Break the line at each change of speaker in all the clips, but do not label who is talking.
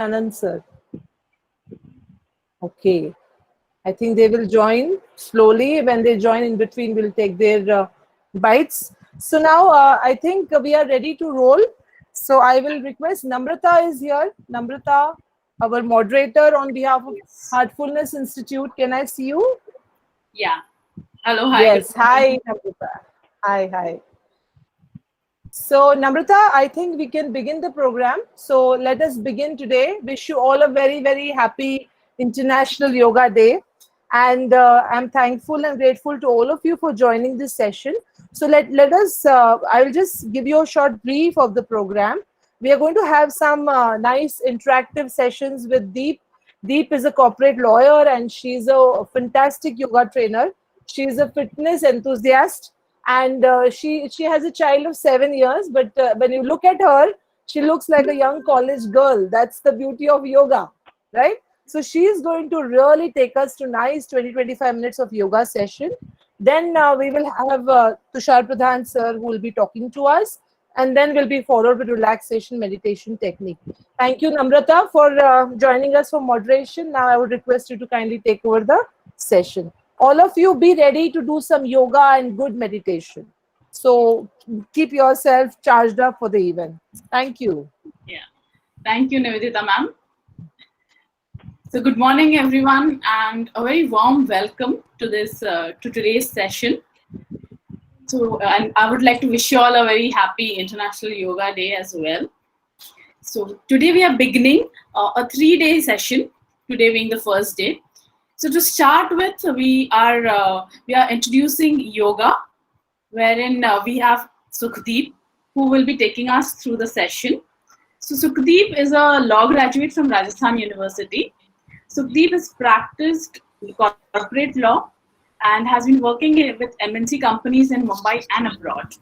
Anand sir. Okay. I think they will join slowly. When they join in between, we'll take their bites. So now I think we are ready to roll. So I will request Namrata is here. Namrata, our moderator on behalf of Heartfulness Institute. Can I see you?
Yeah. Hello, hi.
Yes. Hi, Namrata. Hi, hi. So, Namrata, I think we can begin the program. So, let us begin today. Wish you all a very, very happy International Yoga Day. And I'm thankful and grateful to all of you for joining this session. So, let us, I will just give you a short brief of the program. We are going to have some nice interactive sessions with Deep. Deep is a corporate lawyer and she's a fantastic yoga trainer. She's a fitness enthusiast and she has a child of 7 years, but when you look at her, she looks like a young college girl. That's the beauty of yoga, right? So she is going to really take us to nice 20-25 minutes of yoga session. Then we will have Tushar Pradhan sir who will be talking to us, and then will be followed with relaxation meditation technique. Thank you, Namrata, for joining us for moderation. Now I would request you to kindly take over the session. All of you be ready to do some yoga and good meditation. So keep yourself charged up for the event. Thank you.
Yeah. Thank you, Nivedita ma'am. So good morning, everyone, and a very warm welcome to this to today's session. So, and I would like to wish you all a very happy International Yoga Day as well. So today we are beginning a 3-day session. Today being the first day. So to start with, we are introducing yoga, wherein we have Sukhdeep, who will be taking us through the session. So Sukhdeep is a law graduate from Rajasthan University. Sukhdeep has practiced corporate law and has been working with MNC companies in Mumbai and abroad.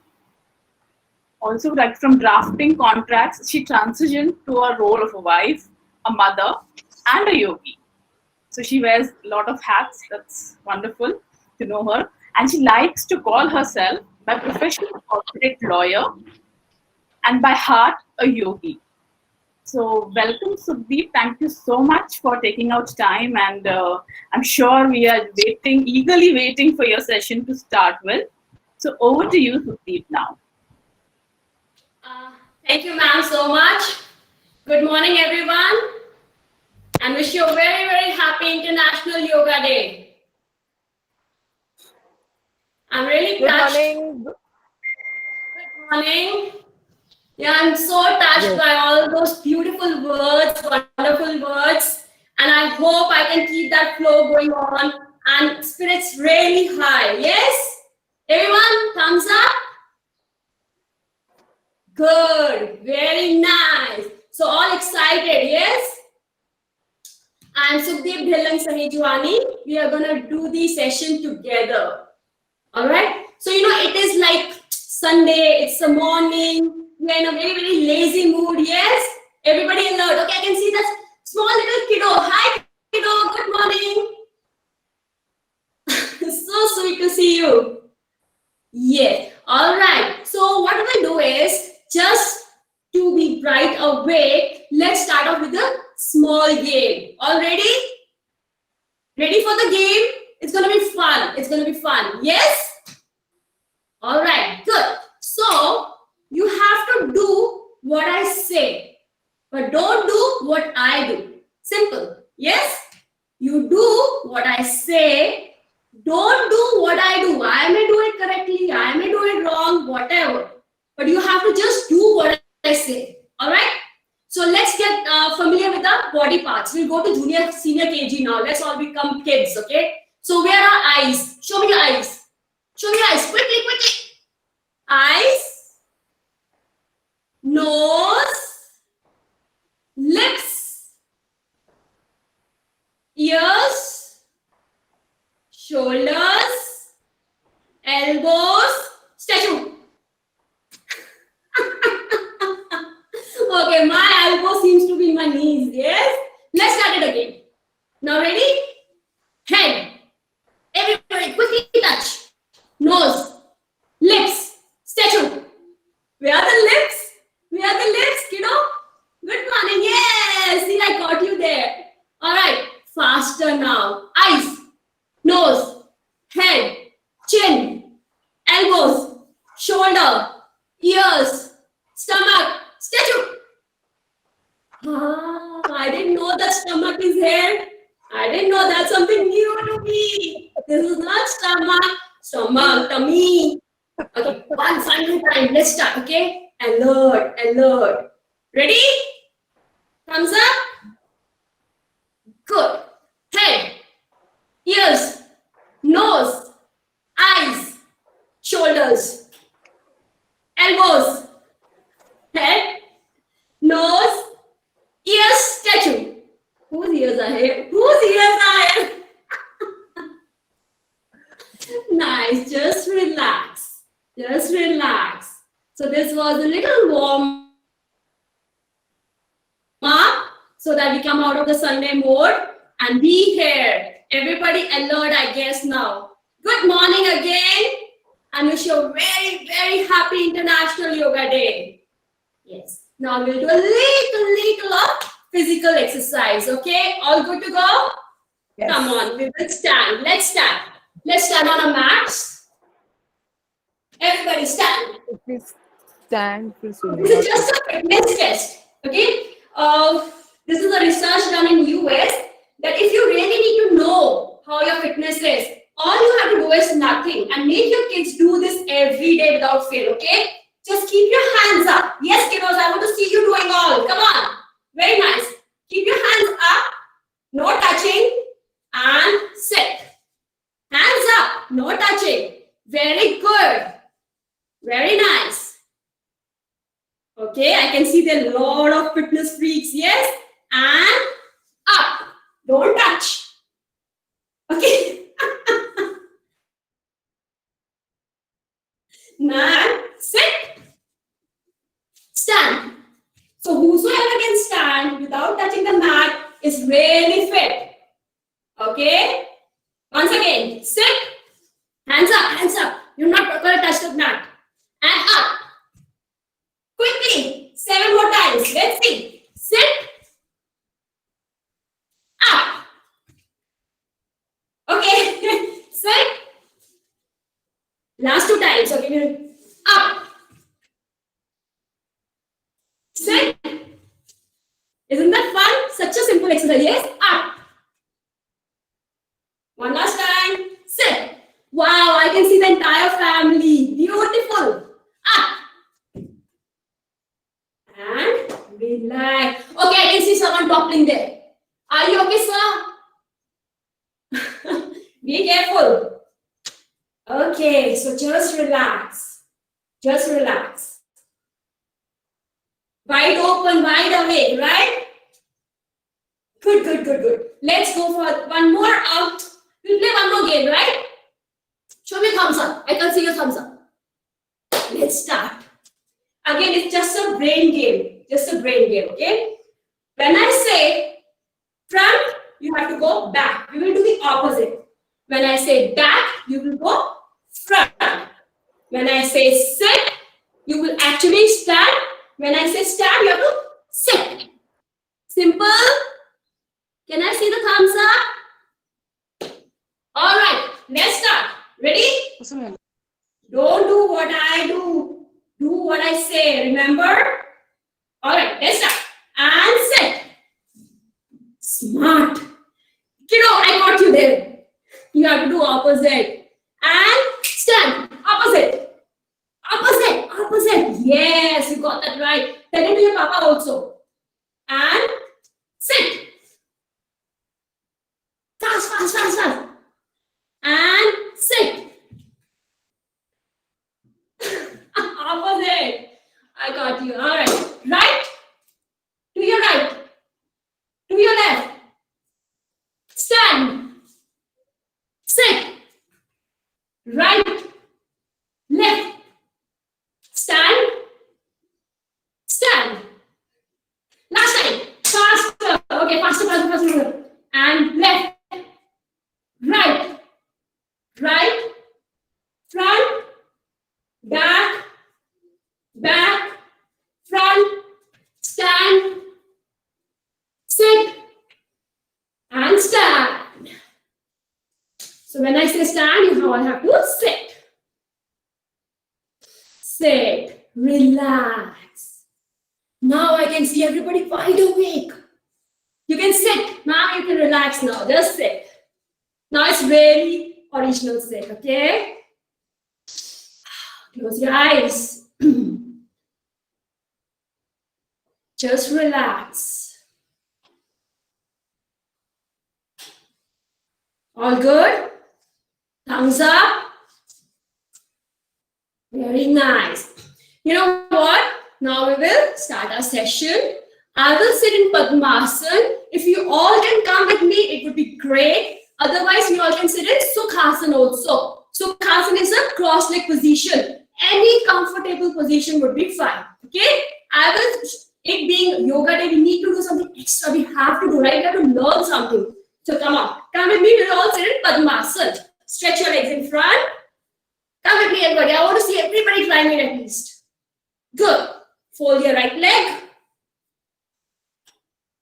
Also, like from drafting contracts, she transitioned to a role of a wife, a mother, and a yogi. So she wears a lot of hats. That's wonderful to know her. And she likes to call herself by profession a corporate lawyer and by heart a yogi. So welcome, Sukhdeep. Thank you so much for taking out time, and I'm sure we are eagerly waiting for your session to start with. So over to you, Sukhdeep, now.
Thank you, ma'am, so much. Good morning, everyone, and wish you a very, very happy International Yoga Day. I'm really touched.
Good morning.
Good morning. Yeah, I'm so touched by all those beautiful words, wonderful words, and I hope I can keep that flow going on and spirits really high. Yes? Everyone, thumbs up? Good, very nice. So all excited, yes? I'm Sukhdeep Dhillang Sahijwani. We are gonna do the session together. All right? So, it is like Sunday, it's the morning. We're in a very, very lazy mood, yes? Everybody alert. Okay, I can see that small little kiddo. Hi, kiddo, good morning. So sweet to see you. Yeah, all right. So what we'll do is, just to be bright awake, let's start off with a small game. All ready? Ready for the game? It's going to be fun. It's going to be fun. Yes? All right, good. So, you have to do what I say, but don't do what I do. Simple. Yes? You do what I say. Don't do what I do. I may do it correctly. I may do it wrong, whatever. But you have to just do what I say. All right? So, let's get familiar with our body parts. We'll go to junior, senior KG now. Let's all become kids, okay? So, where are eyes? Show me your eyes. Show me your eyes. Quickly, quickly. Eyes, nose, lips, ears, shoulders, elbows, statue. Okay, my elbow seems to be in my knees, yes? Let's start it again. Now ready? Head. Everybody quickly touch. Nose, lips, statue. Where are the lips? Where are the lips, kiddo? Good morning. Yes. See, I I got you there. All right, faster now. Eyes, nose, head, chin, elbows, shoulder, ears, stomach, statue. I didn't know that stomach is here. I didn't know that's something new to me. This is not stomach, tummy. Okay, one final time. Let's start, okay? Alert, alert. Ready? Thumbs up. Good. Head, ears, nose, eyes, shoulders, elbows, head, nose, ears, statue. Whose ears are here? Whose ears are here? Nice. Just relax. Just relax. So this was a little warm up so that we come out of the Sunday mode and be here. Everybody alert, I guess now. Good morning again and wish you a very, very happy International Yoga Day. Yes. Now we'll do a little of physical exercise. Okay? All good to go?
Yes.
Come on, we will stand. Let's stand. Let's stand on a mat. Everybody stand.
Please stand. Please
This is just a fitness test. Okay? This is a research done in US that if you really need to know how your fitness is, all you have to do is nothing and make your kids do this every day without fail. Okay? Just keep your hands up. Yes, kiddos, I want to see you doing all. Come on. Very nice. Keep your hands up. No touching. And sit. Hands up. No touching. Very good. Very nice. Okay, I can see there are a lot of fitness freaks. Yes. And up. Don't touch. Okay. Now, sit. Stand. So whosoever can stand without touching the mat is really fit. Okay? Once again, sit. Hands up, hands up. You're not going to touch the mat. And up. Quickly. 7 more times. Let's see. Sit. Up. Okay. Sit. Last 2 times. Okay. Up. Sit. Isn't that fun? Such a simple exercise. Yes? Up. One last time. Sit. Wow, I can see the entire family. Beautiful. Up. And relax. Okay, I can see someone toppling there. Are you okay, sir? Be careful. Okay, so just relax. Just relax. Wide open, wide awake, right? Good, good, good, good. Let's go for one more out. We'll play one more game, right? Show me thumbs up. I can see your thumbs up. Let's start. Again, it's just a brain game. Just a brain game, okay? When I say front, you have to go back. We will do the opposite. When I say back, you will go front. When I say sit, you will actually stand. When I say stand, you have to sit. Simple. Can I see the thumbs up? All right, let's start. Ready? Don't do what I do. Do what I say. Remember? All right, let's start. And sit. Smart. Kiddo, I got you there. You have to do opposite. And stand. Opposite. Opposite. Opposite. Yes, you got that right. Tell it to your papa also. And sit. Fast, fast, fast, fast. And sit. Opposite. I got you. All right. Right. To your right. To your left. Stand. Sit. Right. Left. Stand. Stand. Last time. Faster. Okay, faster, faster, faster. And left. Right. Right. Front. Back. Back. Front. Stand. Sit. So when I say stand, you all have to sit. Sit, relax. Now I can see everybody wide awake. You can sit. Now you can relax now. Just sit. Now it's really original sit, okay? Close your eyes. Just relax. All good? Thumbs up. Very nice. You know what? Now we will start our session. I will sit in Padmasana. If you all can come with me, it would be great. Otherwise, we all can sit in Sukhasana also. Sukhasana is a cross-leg position. Any comfortable position would be fine. Okay? It being yoga day, we need to do something extra. We have to do, right? We have to learn something. So come on. Come with me. We'll all sit in Padmasana. Stretch your legs in front. Come with me, everybody. I want to see everybody climbing at least. Good. Fold your right leg.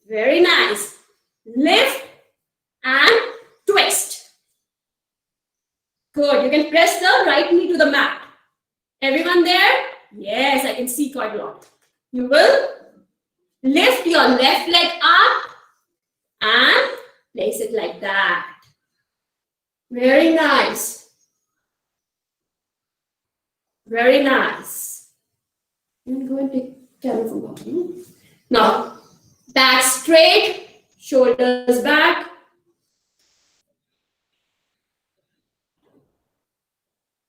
Very nice. Lift and twist. Good. You can press the right knee to the mat. Everyone there? Yes, I can see quite a lot. You will lift your left leg up and place it like that. Very nice. Very nice. I'm going to take camera from bottom. Now, back straight, shoulders back.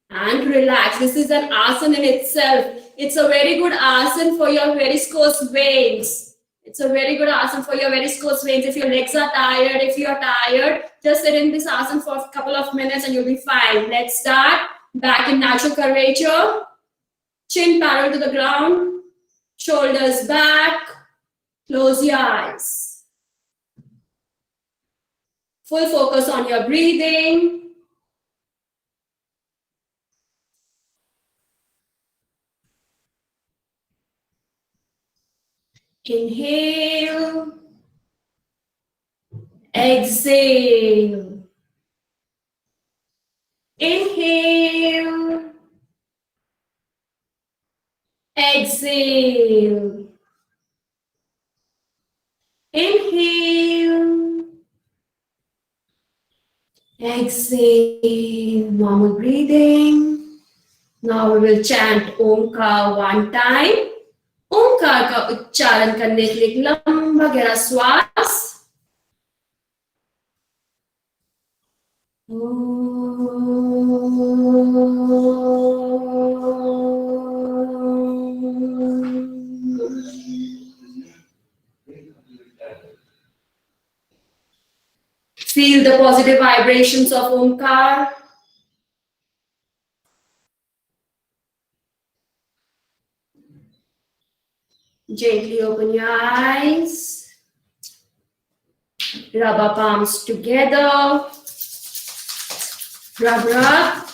And relax. This is an asana in itself. It's a very good asana for your varicose veins. It's a very good asana for your varicose veins. If your legs are tired, if you are tired, just sit in this asana for a couple of minutes and you'll be fine. Let's start. Back in natural curvature. Chin parallel to the ground. Shoulders back. Close your eyes. Full focus on your breathing. Inhale. Exhale. Inhale. Exhale. Inhale. Exhale. Normal breathing. Now we will chant Omkar one time. ओंकार का उच्चारण करने के लिए एक लंबा गहरा श्वास। Feel the positive vibrations of Omkar. Gently open your eyes. Rub our palms together. Rub.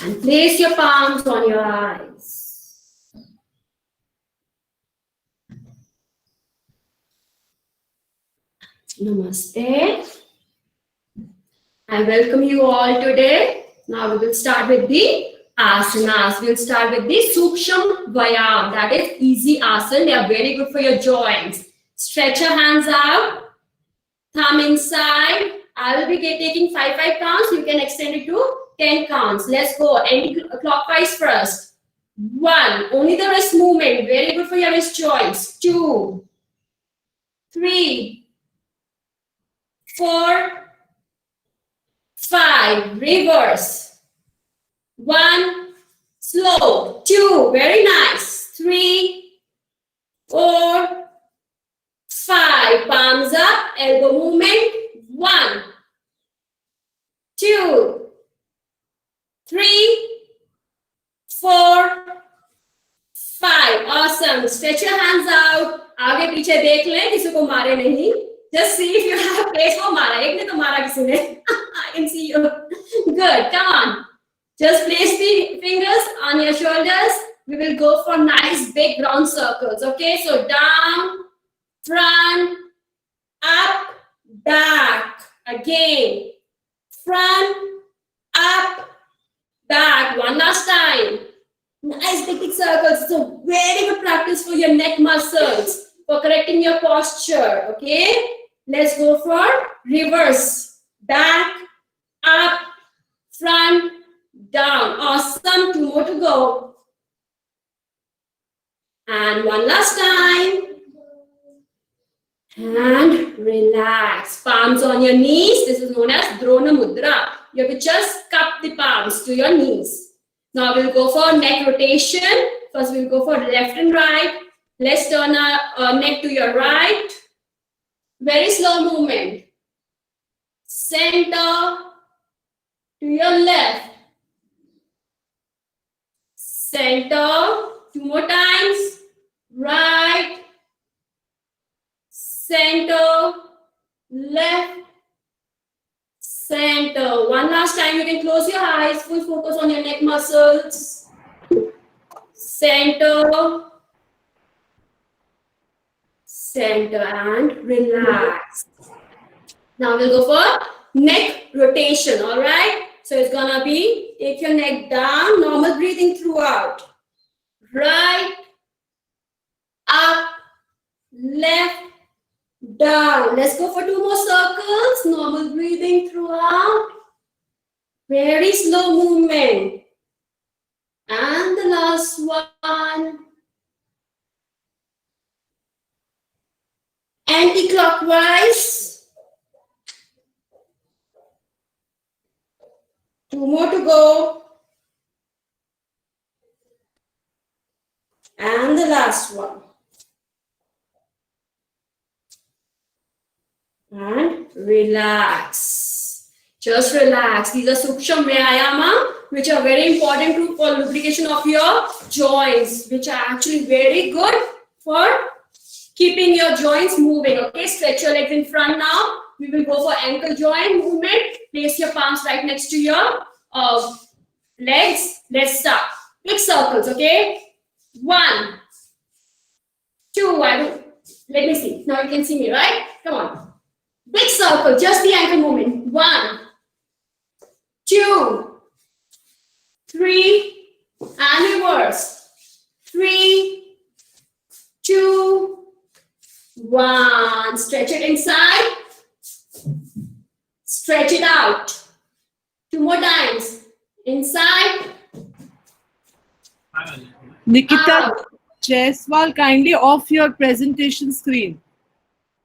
And place your palms on your eyes. Namaste. I welcome you all today. Now we will start with the asanas. We'll start with the Suksham Vayam. That is easy asana. They are very good for your joints. Stretch your hands out. Thumb inside. I will be taking 5 counts. You can extend it to 10 counts. Let's go. Anti-clockwise first. 1. Only the wrist movement. Very good for your wrist joints. 2. 3. 4. 5. Reverse. 1. Slow. 2. Very nice. 3. 4. 5. Palms up. Elbow movement. 1. 2. 3. 4. 5. Awesome. Stretch your hands out. आगे पीछे देख लें, किसी को मारे नहीं. Just see if you have place for मारा. एक ने तो मारा किसी ने. I can see you. Good. Come on. Just place the fingers on your shoulders. We will go for nice big round circles. Okay. So down, front, up, back. Again. front, up, back. One last time. Nice big circles. It's a very good practice for your neck muscles, for correcting your posture. Okay? Let's go for reverse. Back, up, front, down. Awesome. 2 more to go. And one last time. And relax. Palms on your knees. This is known as Drona Mudra. You have to just cup the palms to your knees. Now we'll go for neck rotation. First we'll go for left and right. Let's turn our neck to your right. Very slow movement. Center to your left. Center. 2 more times. Right. Center. Left. Center. One last time. You can close your eyes. Full focus on your neck muscles. Center. Center and relax. Now we'll go for neck rotation. All right. So it's gonna be take your neck down. Normal breathing throughout. Right. Up. Left. Down. Let's go for 2 more circles. Normal breathing throughout. Very slow movement. And the last one. Anti-clockwise. 2 more to go. And the last one. And relax. Just relax. These are Suksham Vyayama, which are very important for lubrication of your joints, which are actually very good for keeping your joints moving. Okay, stretch your legs in front now. We will go for ankle joint movement. Place your palms right next to your legs. Let's start. Big circles, okay? 1, 2, let me see. Now you can see me, right? Come on. Big circle, just the ankle movement. 1, 2, 3, and reverse. 3, 2, 1. Stretch it inside. Stretch it out. 2 more times. Inside.
Nikita Jaiswal, kindly off your presentation screen.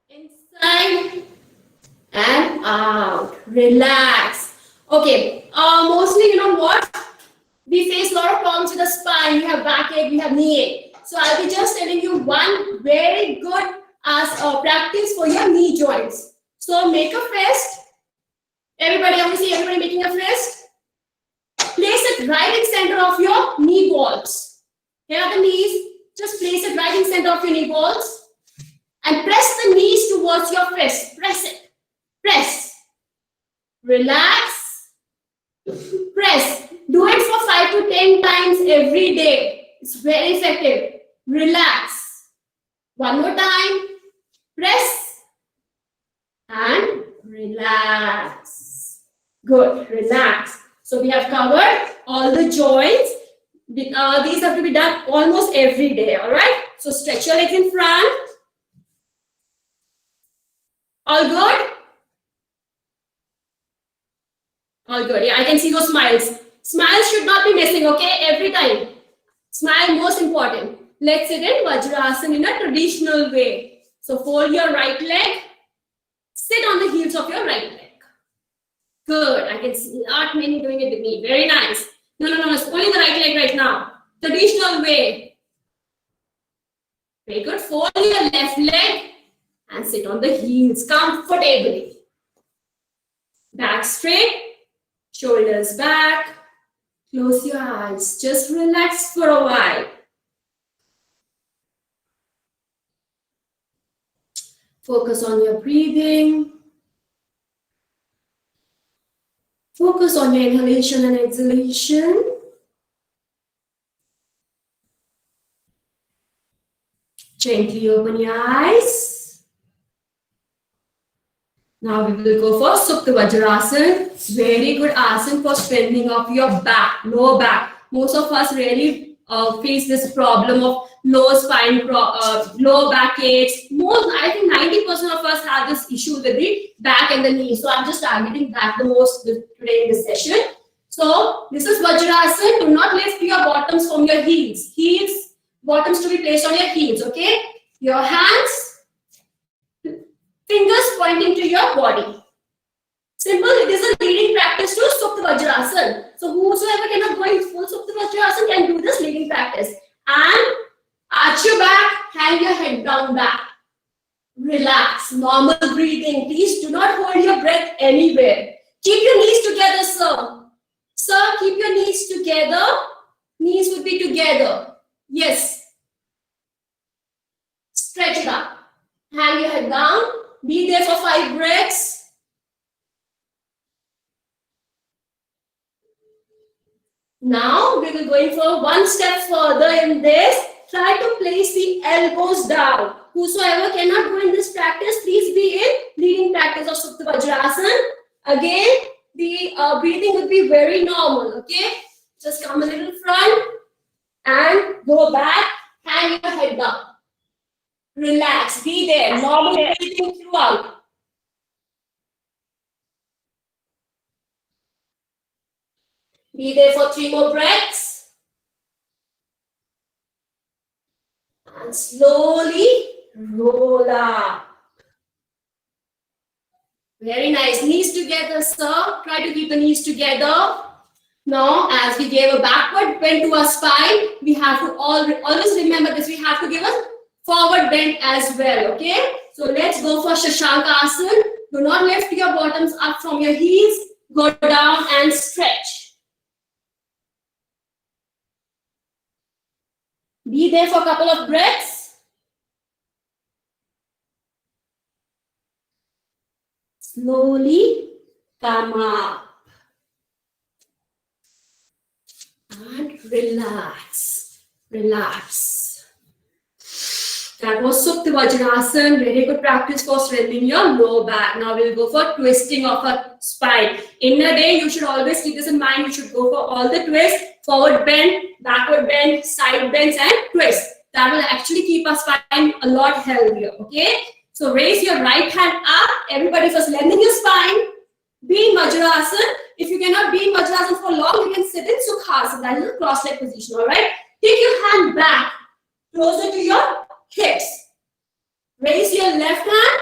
Inside and out. Relax. Okay. Mostly, you know what? We face a lot of problems with the spine. We have backache, we have knee ache. So I'll be just telling you one very good practice for your knee joints. So make a fist. Everybody, I want to see everybody making a fist. Place it right in center of your knee balls. Here are the knees. Just place it right in center of your knee balls. And press the knees towards your fist. Press it. Press. Relax. Press. Do it for 5 to 10 times every day. It's very effective. Relax. One more time. Press. And relax. Good. Relax. So we have covered all the joints. These have to be done almost every day. All right. So stretch your legs in front. All good? All good. Yeah, I can see those smiles. Smiles should not be missing, okay? Every time. Smile, most important. Let's sit in Vajrasana in a traditional way. So fold your right leg. Sit on the heels of your right leg. Good. I can see not many doing it with me. Very nice. No. It's only the right leg right now. Traditional way. Very good. Fold your left leg and sit on the heels comfortably. Back straight. Shoulders back. Close your eyes. Just relax for a while. Focus on your breathing. Focus on your inhalation and exhalation. Gently open your eyes. Now we will go for Supta Vajrasana. Very good asana for strengthening of your back, lower back. Most of us really face this problem of lower spine, lower back aches. I think 90% of us have this issue with the back and the knees. So I'm just targeting that the most today in this session. So this is Vajrasana. Do not lift your bottoms from your heels. Bottoms to be placed on your heels, okay? Your hands, fingers pointing to your body. Simple, it is a leading practice to Supta Vajrasana. So whosoever cannot go in full Supta Vajrasana can do this leading practice. And arch your back, hang your head down back. Relax, normal breathing. Please do not hold your breath anywhere. Keep your knees together, sir. Sir, keep your knees together. Knees would be together. Yes. Stretch it up. Hang your head down. Be there for 5 breaths. Now we will go in for one step further in this. Try to place the elbows down. Whosoever cannot go in this practice, please be in leading practice of Supta Vajrasana. Again, the breathing would be very normal, okay? Just come a little front and go back, hang your head down. Relax, be there, normal breathing throughout. Be there for 3 more breaths. And slowly roll up. Very nice. Knees together, sir. Try to keep the knees together. Now, as we gave a backward bend to our spine, we have to always remember this. We have to give a forward bend as well, okay? So let's go for Shashanka Asana. Do not lift your bottoms up from your heels. Go down and stretch. Be there for a couple of breaths. Slowly come up. And relax. Relax. That was Supta Vajrasana. Very good practice for strengthening your lower back. Now we'll go for twisting of our spine. In a day, you should always keep this in mind. You should go for all the twists. Forward bend, backward bend, side bends and twist. That will actually keep our spine a lot healthier. Okay? So raise your right hand up. Everybody first lengthen your spine. Be in Vajrasana. If you cannot be in Vajrasana for long, you can sit in Sukhasana. That is a cross-leg position. Alright? Take your hand back, closer to your hips. Raise your left hand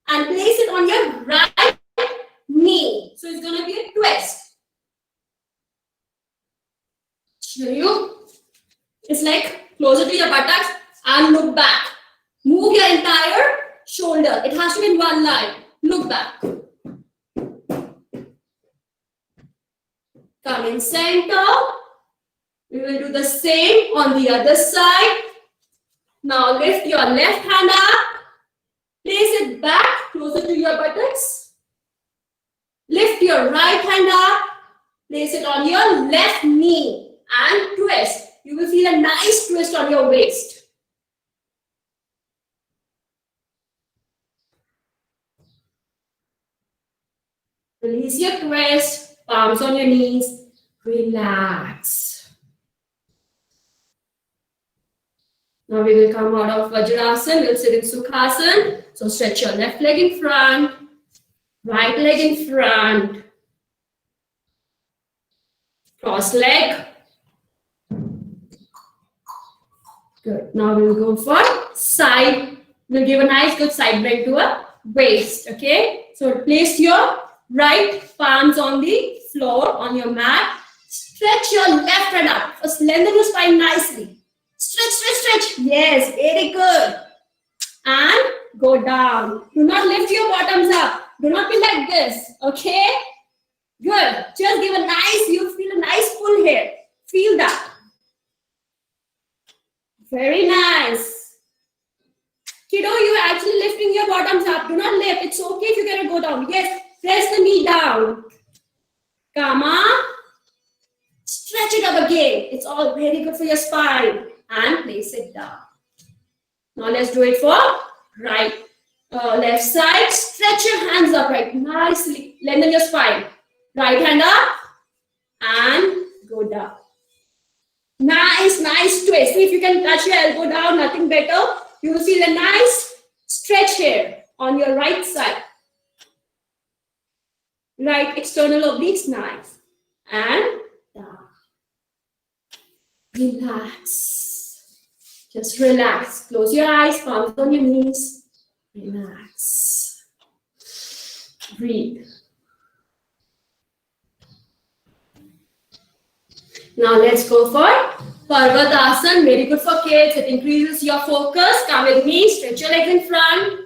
and place it on your right knee. So it's going to be a twist. Show you. It's like closer to your buttocks and look back. Move your entire shoulder. It has to be in one line. Look back. Come in center. We will do the same on the other side. Now lift your left hand up. Place it back closer to your buttocks. Lift your right hand up. Place it on your left knee and twist. You will feel a nice twist on your waist. Release your twist. Palms on your knees. Relax. Now we will come out of Vajrasana. We'll sit in Sukhasana. So stretch your left leg in front. Right leg in front. Cross leg. Good. Now we'll go for side. We'll give a nice good side bend to a waist. Okay. So place your right palms on the floor on your mat. Stretch your left hand up. First lengthen your spine nicely. Stretch, stretch, stretch. Yes, very good. And go down. Do not lift your bottoms up. Do not be like this. Okay? Good. Just give a nice, you feel a nice pull here. Feel that. Very nice. Kiddo, you are actually lifting your bottoms up. Do not lift. It's okay if you cannot go down. Yes, press the knee down. Come on. Stretch it up again. It's all very good for your spine. And place it down. Now let's do it for right. left side. Stretch your hands upright nicely. Lengthen your spine. Right hand up and go down. Nice, nice twist. If you can touch your elbow down, nothing better. You will feel a nice stretch here on your right side. Right external obliques, nice. And down. Relax. Just relax. Close your eyes, palms on your knees. Relax. Breathe. Now let's go for Parvatasana. Very good for kids. It increases your focus. Come with me. Stretch your legs in front.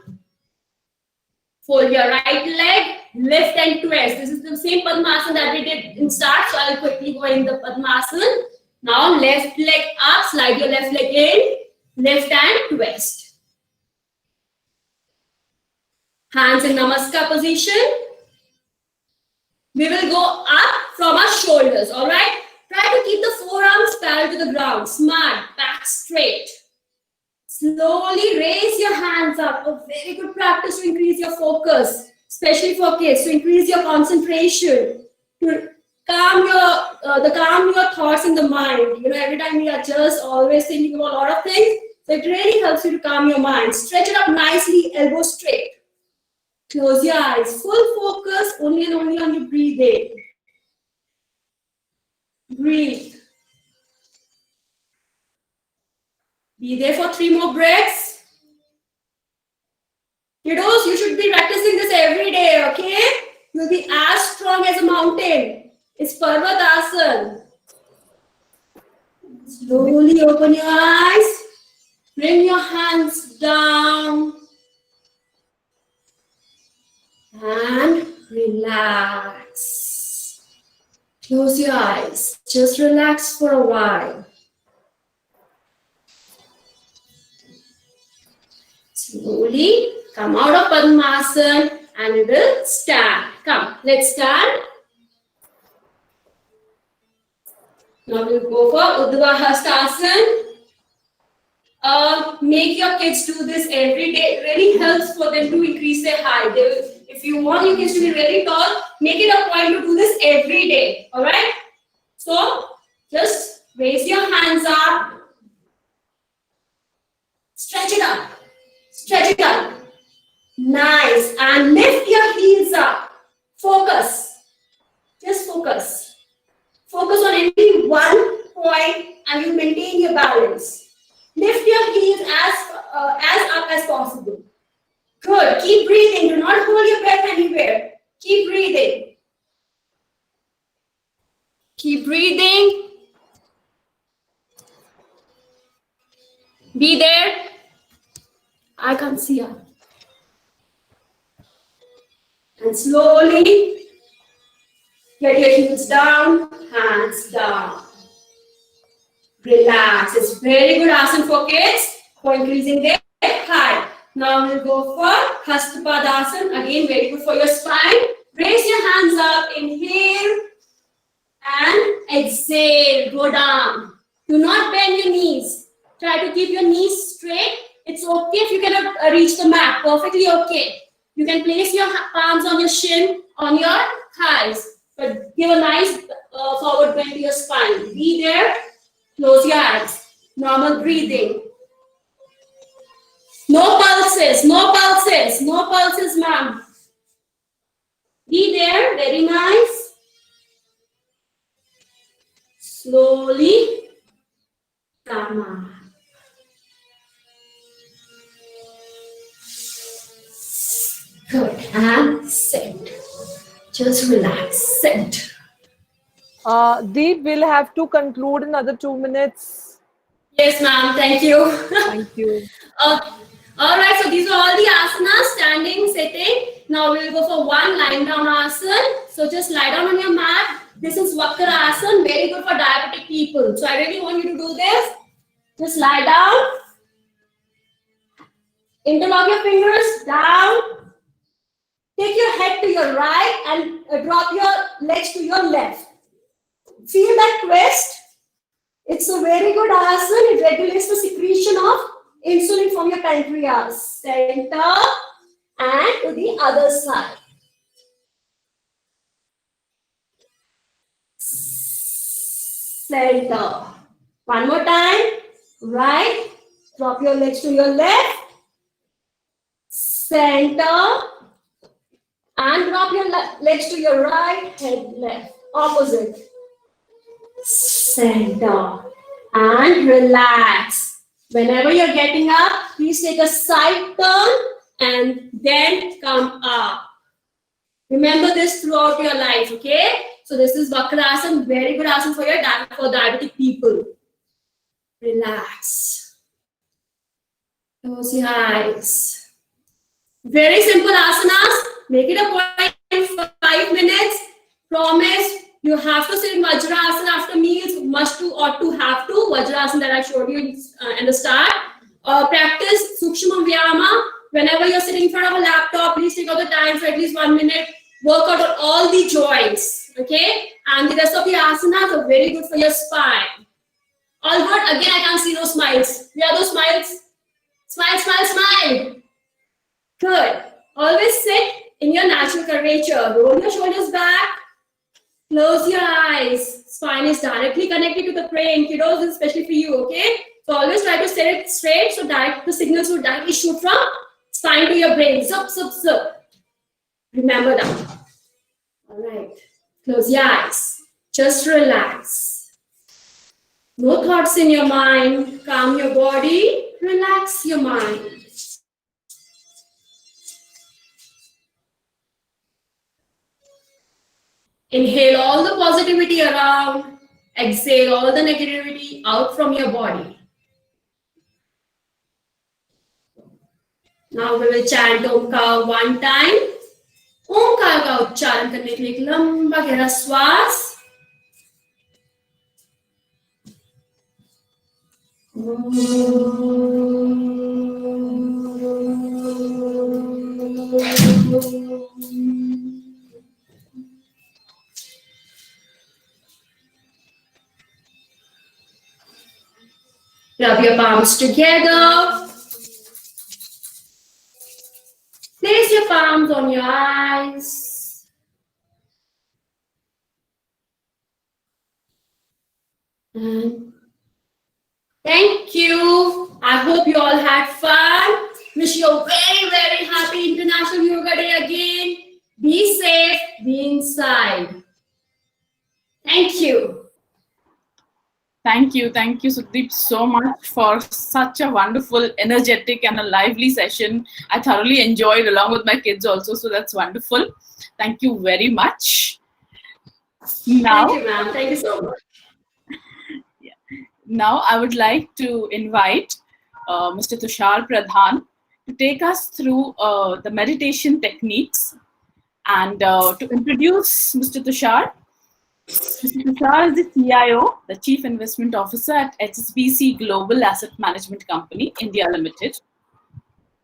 Fold your right leg. Lift and twist. This is the same Padmasana that we did in start. So I'll quickly go in the Padmasana. Now left leg up. Slide your left leg in. Lift and twist. Hands in Namaskar position. We will go up from our shoulders. All right. Try to keep the forearms parallel to the ground. Smart. Back straight. Slowly raise your hands up. A very good practice to increase your focus, especially for kids, to increase your concentration, to calm your thoughts in the mind. You know, every time we are just always thinking about a lot of things, so it really helps you to calm your mind. Stretch it up nicely, elbow straight. Close your eyes. Full focus only and only on your breathing. Breathe. Be there for 3 more breaths. Kiddos, you should be practicing this every day, okay? You'll be as strong as a mountain. It's Parvatasana. Slowly open your eyes. Bring your hands down. And relax. Close your eyes. Just relax for a while. Slowly come out of Padmasana and we will stand. Come, let's stand. Now we'll go for Uddhava Hastasana. Make your kids do this every day. It really helps for them to increase their height. If you want your kids to be very tall, make it a point to do this every day. All right? So just raise your hands up. Stretch it up. Stretch it up. Nice. And lift your heels up. Focus. Just focus. Focus on any one point and you maintain your balance. Lift your heels as up as possible. Good. Keep breathing. Do not hold your breath anywhere. Keep breathing. Keep breathing. Be there. I can't see her. And slowly get your heels down, hands down. Relax. It's very good asana for kids for increasing their height. Now we'll go for Hastapadasana. Again, very good for your spine. Raise your hands up. Inhale and exhale. Go down. Do not bend your knees. Try to keep your knees straight. It's okay if you cannot reach the mat. Perfectly okay. You can place your palms on your shin, on your thighs. But give a nice forward bend to your spine. Be there. Close your eyes. Normal breathing. No pulses, no pulses, no pulses, ma'am. Be there. Very nice. Slowly. Come on. Good. And sit. Just relax. Sit.
Deep, we'll have to conclude in another 2 minutes.
Yes, ma'am. Thank you.
Thank you.
All right. So these are all the asanas: standing, sitting. Now we will go for one lying down asana. So just lie down on your mat. This is Vakrasana. Very good for diabetic people. So I really want you to do this. Just lie down. Interlock your fingers down. Take your head to your right and drop your legs to your left. Feel that twist. It's a very good asana. It regulates the secretion of insulin from your pancreas. Center and to the other side. Center. One more time. Right. Drop your legs to your left. Center. And drop your legs to your right. Head left. Opposite. Center. And relax. Whenever you're getting up, please take a side turn and then come up. Remember this throughout your life, okay? So this is Vakrasana, very good asana for your diabetic people. Relax. Close your eyes. Very simple asanas. Make it a point in 5 minutes. Promise you have to sit in Vajrasana after meals. Must to or to have to. Vajrasana that I showed you in the start. Practice Sukshma Vyayama. Whenever you're sitting in front of a laptop, please take out the time for at least 1 minute. Work out on all the joints. Okay? And the rest of the asanas are very good for your spine. All good? Again, I can't see those smiles. Where are those smiles? Smile, smile, smile. Good. Always sit in your natural curvature. Roll your shoulders back. Close your eyes. Spine is directly connected to the brain. Kiddos, especially for you, okay? So always try to set it straight so that the signals will directly shoot from spine to your brain. Zup, zup, zup. Remember that. All right. Close your eyes. Just relax. No thoughts in your mind. Calm your body. Relax your mind. Inhale all the positivity around. Exhale all the negativity out from your body. Now we will chant Omkar one time. ओंकार का उच्चारण करने के लिए एक लंबा गहरा श्वास Rub your palms together. Place your palms on your eyes. And thank you. I hope you all had fun. Wish you a very, very happy International Yoga Day again. Be safe, be inside. Thank you.
Thank you, Sudeep, so much for such a wonderful, energetic and a lively session. I thoroughly enjoyed along with my kids also, so that's wonderful. Thank you very much. Now,
thank you, ma'am. Thank you so much.
Now I would like to invite Mr. Tushar Pradhan to take us through the meditation techniques and to introduce Mr. Tushar. Mr. Tushar is the CIO, the Chief Investment Officer at HSBC Global Asset Management Company, India Limited.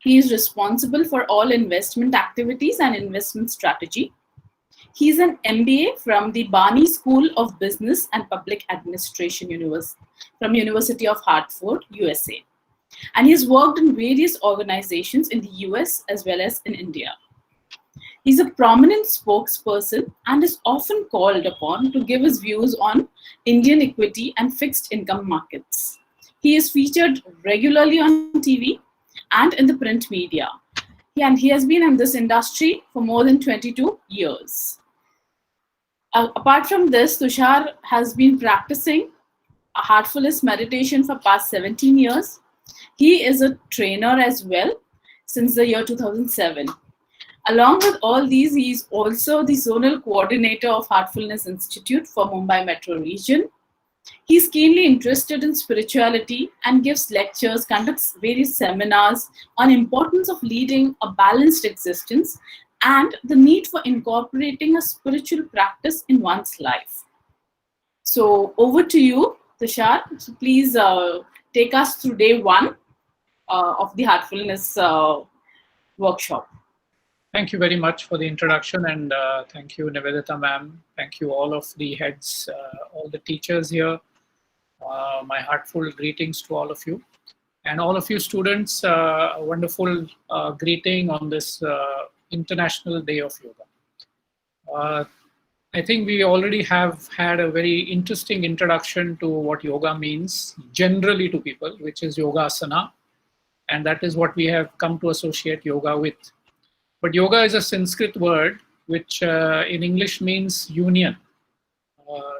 He is responsible for all investment activities and investment strategy. He is an MBA from the Barney School of Business and Public Administration from University of Hartford, USA. And he has worked in various organizations in the US as well as in India. He's a prominent spokesperson and is often called upon to give his views on Indian equity and fixed income markets. He is featured regularly on TV and in the print media. And he has been in this industry for more than 22 years. Apart from this, Tushar has been practicing a heartfulness meditation for past 17 years. He is a trainer as well since the year 2007. Along with all these, he is also the zonal coordinator of Heartfulness Institute for Mumbai Metro region. He is keenly interested in spirituality and gives lectures, conducts various seminars on importance of leading a balanced existence and the need for incorporating a spiritual practice in one's life. So over to you, Tushar. So please take us through day one of the Heartfulness workshop.
Thank you very much for the introduction, and thank you, Nivedita ma'am. Thank you all of the heads, all the teachers here. My heartful greetings to all of you. And all of you students, a wonderful greeting on this International Day of Yoga. I think we already have had a very interesting introduction to what yoga means generally to people, which is Yogasana. And that is what we have come to associate yoga with. But yoga is a Sanskrit word, which in English means union,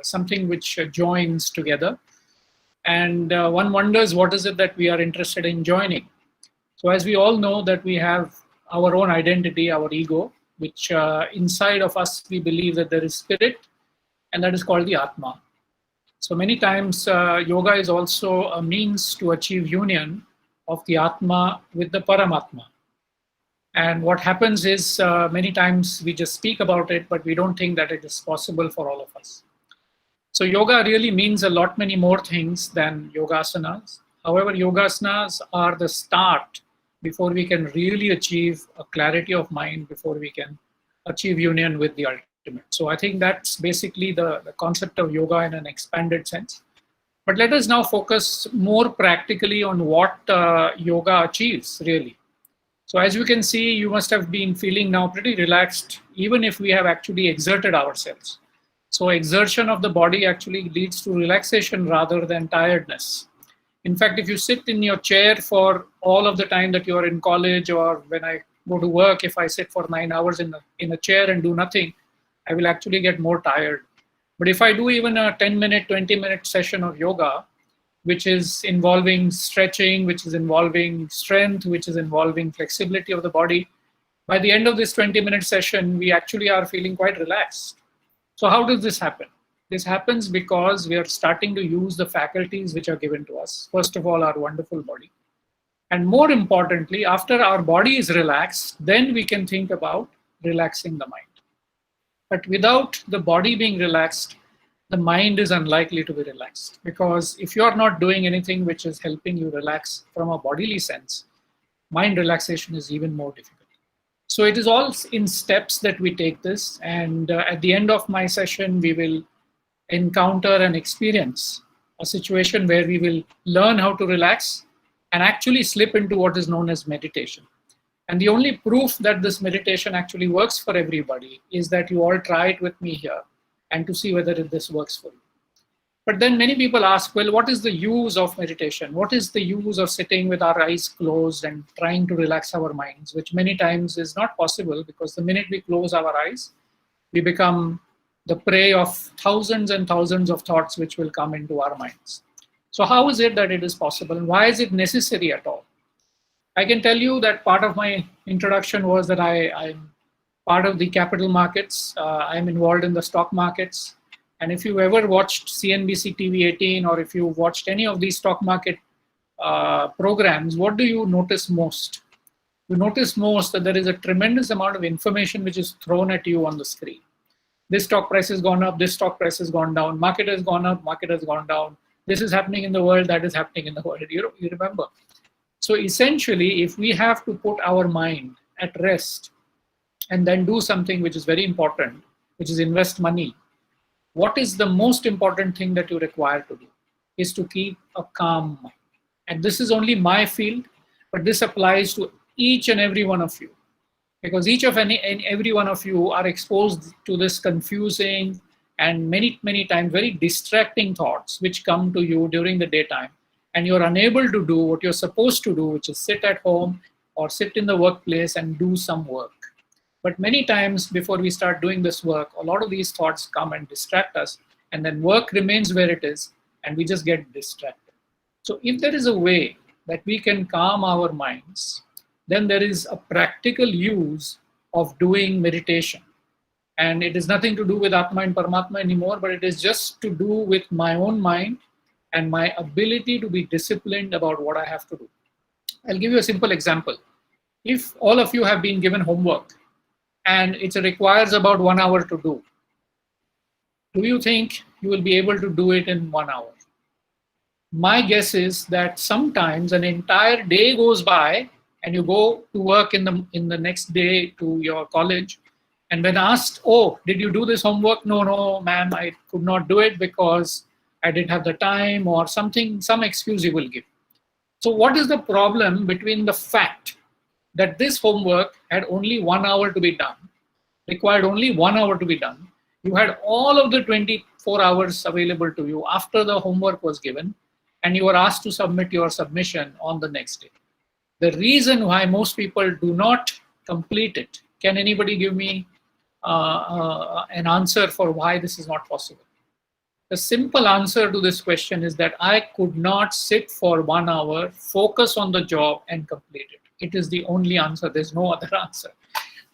something which joins together. And one wonders, what is it that we are interested in joining? So as we all know that we have our own identity, our ego, which inside of us, we believe that there is spirit, and that is called the Atma. So many times yoga is also a means to achieve union of the Atma with the Paramatma. And what happens is many times we just speak about it, but we don't think that it is possible for all of us. So yoga really means a lot many more things than yogasanas. However, yogasanas are the start before we can really achieve a clarity of mind, before we can achieve union with the ultimate. So I think that's basically the concept of yoga in an expanded sense. But let us now focus more practically on what yoga achieves really. So as you can see, you must have been feeling now pretty relaxed, even if we have actually exerted ourselves. So exertion of the body actually leads to relaxation rather than tiredness. In fact, if you sit in your chair for all of the time that you are in college, or when I go to work, if I sit for 9 hours in a chair and do nothing, I will actually get more tired. But if I do even a 10-minute, 20-minute session of yoga, which is involving stretching, which is involving strength, which is involving flexibility of the body, by the end of this 20-minute session, we actually are feeling quite relaxed. So how does this happen? This happens because we are starting to use the faculties which are given to us. First of all, our wonderful body. And more importantly, after our body is relaxed, then we can think about relaxing the mind. But without the body being relaxed, the mind is unlikely to be relaxed. Because if you are not doing anything which is helping you relax from a bodily sense, mind relaxation is even more difficult. So it is all in steps that we take this, and at the end of my session, we will encounter and experience a situation where we will learn how to relax and actually slip into what is known as meditation. And the only proof that this meditation actually works for everybody is that you all try it with me here and to see whether this works for you. But then many people ask, well, what is the use of meditation? What is the use of sitting with our eyes closed and trying to relax our minds, which many times is not possible, because the minute we close our eyes, we become the prey of thousands and thousands of thoughts which will come into our minds. So how is it that it is possible? Why is it necessary at all? I can tell you that part of my introduction was that I'm part of the capital markets. I'm involved in the stock markets. And if you ever watched CNBC TV 18, or if you watched any of these stock market programs, what do you notice most? You notice most that there is a tremendous amount of information which is thrown at you on the screen. This stock price has gone up, this stock price has gone down, market has gone up, market has gone down. This is happening in the world, that is happening in the world. You remember? So essentially, if we have to put our mind at rest and then do something which is very important, which is invest money, what is the most important thing that you require to do is to keep a calm mind. And this is only my field, but this applies to each and every one of you, because each of and every one of you are exposed to this confusing and many times very distracting thoughts which come to you during the daytime, and you're unable to do what you're supposed to do, which is sit at home or sit in the workplace and do some work. But many times before we start doing this work, a lot of these thoughts come and distract us, and then work remains where it is, and we just get distracted. So if there is a way that we can calm our minds, then there is a practical use of doing meditation. And it is nothing to do with Atma and Paramatma anymore, but it is just to do with my own mind and my ability to be disciplined about what I have to do. I'll give you a simple example. If all of you have been given homework, and it requires about 1 hour to do you think you will be able to do it in 1 hour? My guess is that sometimes an entire day goes by and you go to work in the next day to your college, and when asked, oh, did you do this homework? No, ma'am, I could not do it because I didn't have the time, or something, some excuse you will give. So what is the problem between the fact that this homework had only 1 hour to be done, required only 1 hour to be done, you had all of the 24 hours available to you after the homework was given, and you were asked to submit your submission on the next day. The reason why most people do not complete it, can anybody give me an answer for why this is not possible? The simple answer to this question is that I could not sit for 1 hour, focus on the job and complete it. It is the only answer. There's no other answer.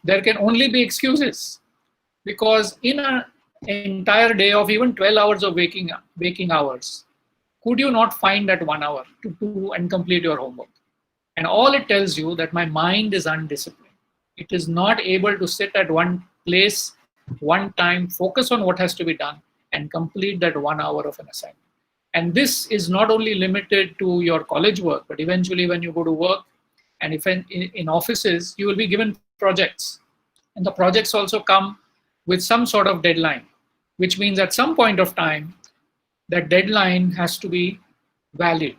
There can only be excuses, because in an entire day of even 12 hours of waking hours, could you not find that 1 hour to do and complete your homework? And all it tells you that my mind is undisciplined. It is not able to sit at one place, one time, focus on what has to be done and complete that 1 hour of an assignment. And this is not only limited to your college work, but eventually when you go to work and if in offices, you will be given projects. And the projects also come with some sort of deadline, which means at some point of time, that deadline has to be valid.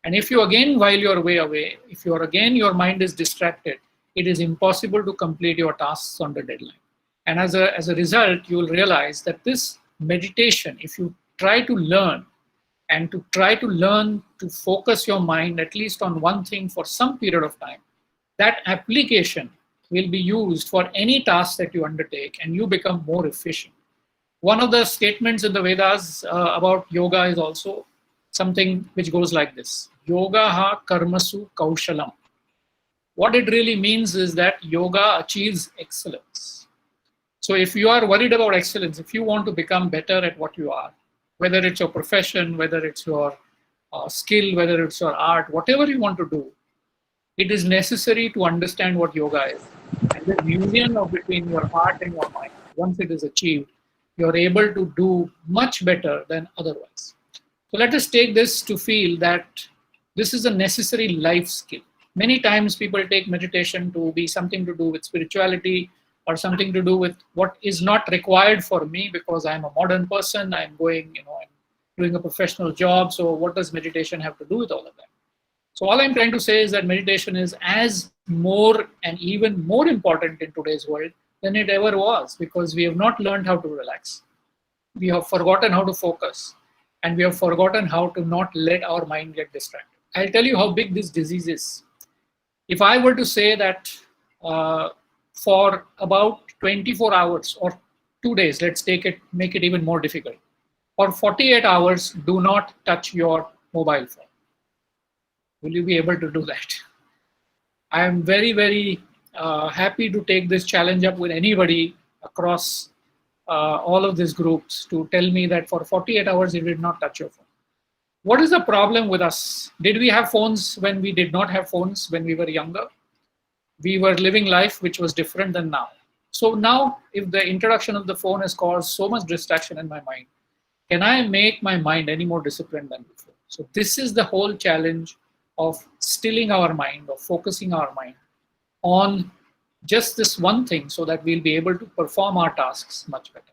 And if you again, while you're way away, if you're again, your mind is distracted, it is impossible to complete your tasks on the deadline. And as a result, you will realize that this meditation, if you try to learn and to try to learn to focus your mind at least on one thing for some period of time, that application will be used for any task that you undertake and you become more efficient. One of the statements in the Vedas about yoga is also something which goes like this: Yogaha karmasu kaushalam. What it really means is that yoga achieves excellence. So if you are worried about excellence, if you want to become better at what you are, whether it's your profession, whether it's your skill, whether it's your art, whatever you want to do, it is necessary to understand what yoga is. And the union of between your heart and your mind, once it is achieved, you're able to do much better than otherwise. So let us take this to feel that this is a necessary life skill. Many times people take meditation to be something to do with spirituality or something to do with what is not required for me because I'm a modern person, I'm going, I'm doing a professional job. So what does meditation have to do with all of that? So all I'm trying to say is that meditation is as more and even more important in today's world than it ever was, because we have not learned how to relax. We have forgotten how to focus, and we have forgotten how to not let our mind get distracted. I'll tell you how big this disease is. If I were to say that for about 24 hours or 2 days, let's make it even more difficult. For 48 hours, do not touch your mobile phone. Will you be able to do that? I am very, very happy to take this challenge up with anybody across all of these groups to tell me that for 48 hours you did not touch your phone. What is the problem with us? Did we have phones when we did not have phones when we were younger? We were living life which was different than now. So now, if the introduction of the phone has caused so much distraction in my mind, can I make my mind any more disciplined than before? So this is the whole challenge of stilling our mind, of focusing our mind on just this one thing so that we'll be able to perform our tasks much better.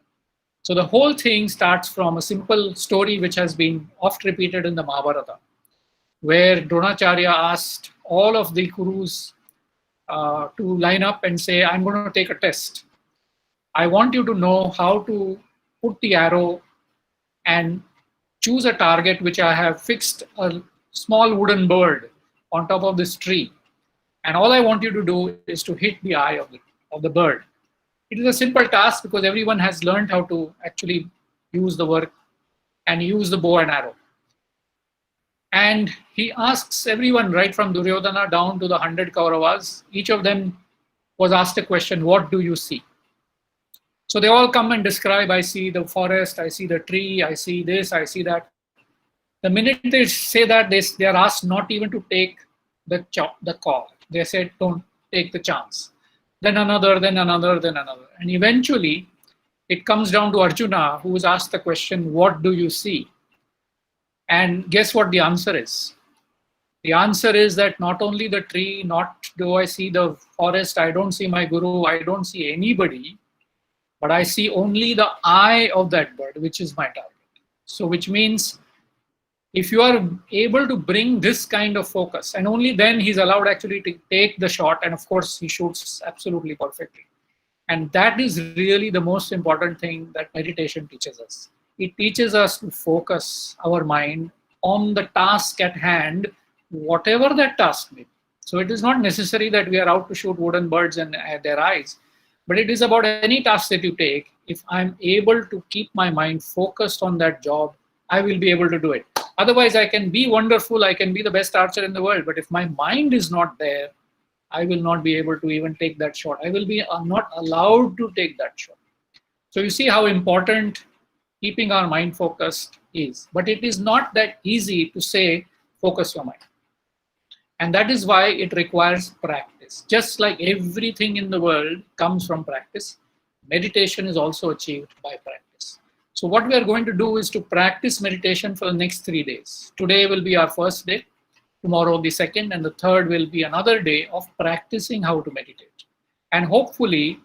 So the whole thing starts from a simple story which has been oft repeated in the Mahabharata, where Dronacharya asked all of the Kurus to line up and say, I'm going to take a test. I want you to know how to put the arrow and choose a target which I have fixed a small wooden bird on top of this tree. And all I want you to do is to hit the eye of the bird. It is a simple task because everyone has learned how to actually use the work and use the bow and arrow. And he asks everyone, right from Duryodhana down to the 100 Kauravas, each of them was asked a question, what do you see? So they all come and describe, I see the forest, I see the tree, I see this, I see that. The minute they say that, they are asked not even to take the call. They said, don't take the chance. Then another, then another, then another. And eventually, it comes down to Arjuna, who is asked the question, what do you see? And guess what the answer is? The answer is that not only the tree, not do I see the forest, I don't see my guru, I don't see anybody, but I see only the eye of that bird, which is my target. So which means if you are able to bring this kind of focus, and only then he's allowed actually to take the shot, and of course he shoots absolutely perfectly. And that is really the most important thing that meditation teaches us. It teaches us to focus our mind on the task at hand, whatever that task may be. So it is not necessary that we are out to shoot wooden birds and their eyes, but it is about any task that you take. If I'm able to keep my mind focused on that job, I will be able to do it. Otherwise, I can be wonderful, I can be the best archer in the world, but if my mind is not there, I will not be able to even take that shot. I will be not allowed to take that shot. So you see how important keeping our mind focused is. But it is not that easy to say, focus your mind. And that is why it requires practice. Just like everything in the world comes from practice, meditation is also achieved by practice. So what we are going to do is to practice meditation for the next 3 days. Today will be our first day. Tomorrow the second, and the third will be another day of practicing how to meditate. And hopefully,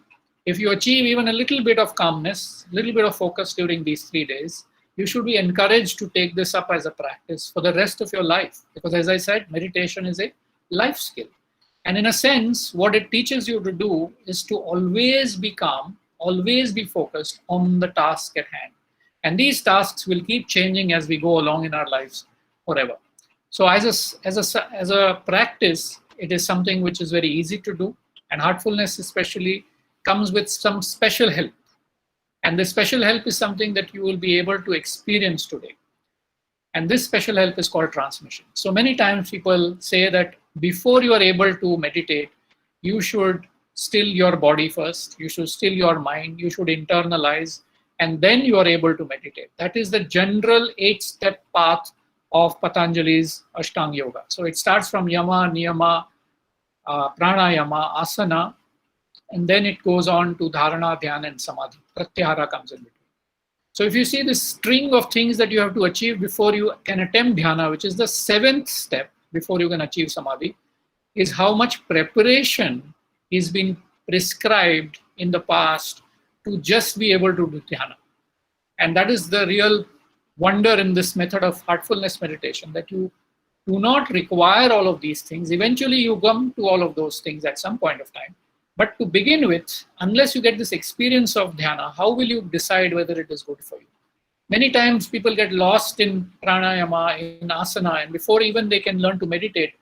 if you achieve even a little bit of calmness, a little bit of focus during these 3 days, you should be encouraged to take this up as a practice for the rest of your life. Because as I said, meditation is a life skill. And in a sense, what it teaches you to do is to always be calm, always be focused on the task at hand. And these tasks will keep changing as we go along in our lives forever. So as a practice, it is something which is very easy to do, and heartfulness especially comes with some special help. And this special help is something that you will be able to experience today. And this special help is called transmission. So many times people say that before you are able to meditate, you should still your body first, you should still your mind, you should internalize, and then you are able to meditate. That is the general 8-step path of Patanjali's Ashtanga Yoga. So it starts from Yama, Niyama, Pranayama, Asana, and then it goes on to Dharana, Dhyana, and Samadhi. Pratyahara comes in between. So if you see this string of things that you have to achieve before you can attempt Dhyana, which is the 7th step before you can achieve Samadhi, is how much preparation is being prescribed in the past to just be able to do Dhyana. And that is the real wonder in this method of heartfulness meditation, that you do not require all of these things. Eventually you come to all of those things at some point of time. But to begin with, unless you get this experience of dhyana, how will you decide whether it is good for you? Many times people get lost in pranayama, in asana, and before even they can learn to meditate,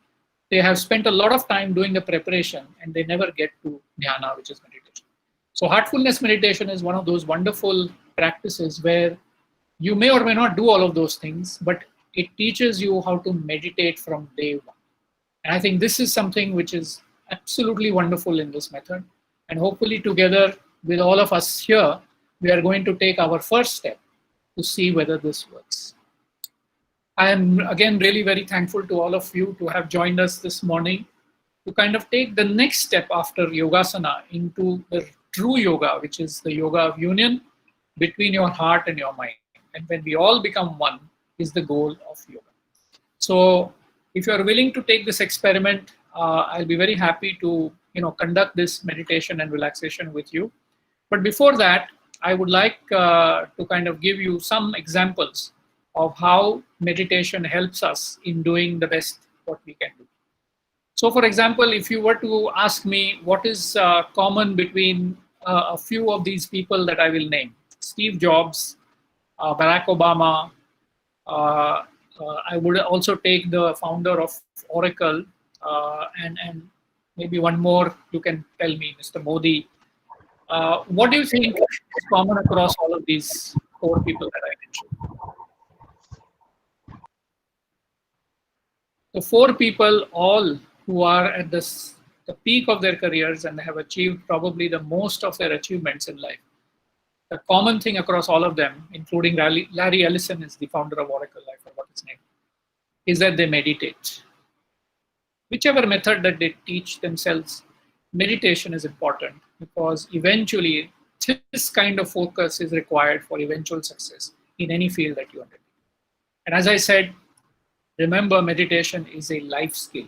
they have spent a lot of time doing the preparation and they never get to dhyana, which is meditation. So heartfulness meditation is one of those wonderful practices where you may or may not do all of those things, but it teaches you how to meditate from day one. And I think this is something which is absolutely wonderful in this method. And hopefully together with all of us here, we are going to take our first step to see whether this works. I am again really very thankful to all of you to have joined us this morning to kind of take the next step after Yogasana into the true yoga, which is the yoga of union between your heart and your mind. And when we all become one is the goal of yoga. So if you are willing to take this experiment, I'll be very happy to conduct this meditation and relaxation with you. But before that, I would like to kind of give you some examples of how meditation helps us in doing the best what we can do. So for example, if you were to ask me what is common between a few of these people that I will name, Steve Jobs, Barack Obama, I would also take the founder of Oracle, and maybe one more, you can tell me, Mr. Modi. What do you think is common across all of these 4 people that I mentioned? The 4 people, all who are at the peak of their careers and have achieved probably the most of their achievements in life. The common thing across all of them, including Larry Ellison is the founder of Oracle, I forgot his name, is that they meditate. Whichever method that they teach themselves, meditation is important because eventually this kind of focus is required for eventual success in any field that you undertake. And as I said, remember meditation is a life skill.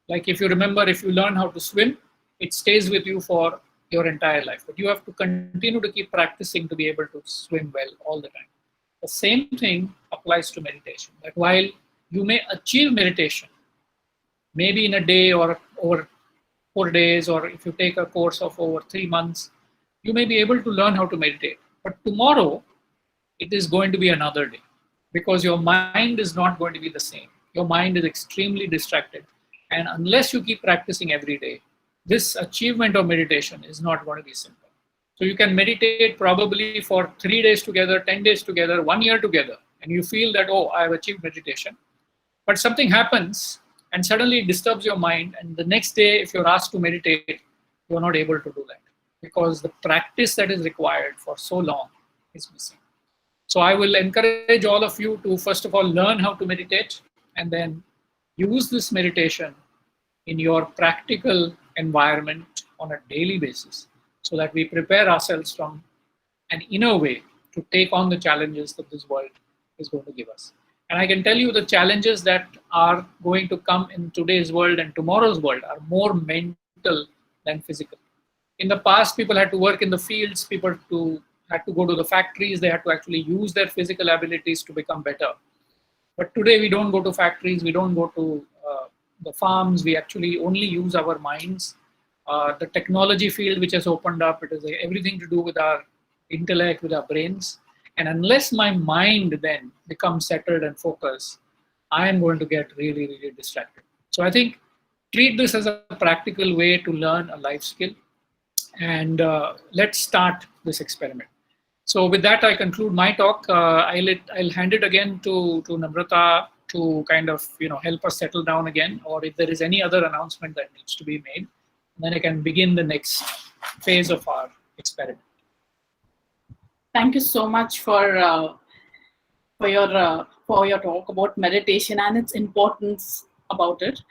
Like if you remember, if you learn how to swim, it stays with you for your entire life. But you have to continue to keep practicing to be able to swim well all the time. The same thing applies to meditation. That while you may achieve meditation, maybe in a day or over 4 days, or if you take a course of over 3 months, you may be able to learn how to meditate. But tomorrow, it is going to be another day because your mind is not going to be the same. Your mind is extremely distracted. And unless you keep practicing every day, this achievement of meditation is not going to be simple. So you can meditate probably for 3 days together, 10 days together, 1 year together, and you feel that, oh, I have achieved meditation. But something happens and suddenly it disturbs your mind. And the next day, if you're asked to meditate, you're not able to do that because the practice that is required for so long is missing. So I will encourage all of you to, first of all, learn how to meditate and then use this meditation in your practical environment on a daily basis so that we prepare ourselves from an inner way to take on the challenges that this world is going to give us. And I can tell you the challenges that are going to come in today's world and tomorrow's world are more mental than physical. In the past, people had to work in the fields, had to go to the factories, they had to actually use their physical abilities to become better. But today we don't go to factories, we don't go to the farms, we actually only use our minds. The technology field which has opened up, it is everything to do with our intellect, with our brains. And unless my mind then becomes settled and focused, I am going to get really, really distracted. So I think treat this as a practical way to learn a life skill. And let's start this experiment. So with that, I conclude my talk. I'll hand it again to Namrata to kind of help us settle down again, or if there is any other announcement that needs to be made, then I can begin the next phase of our experiment.
Thank you so much for your talk about meditation and its importance about it.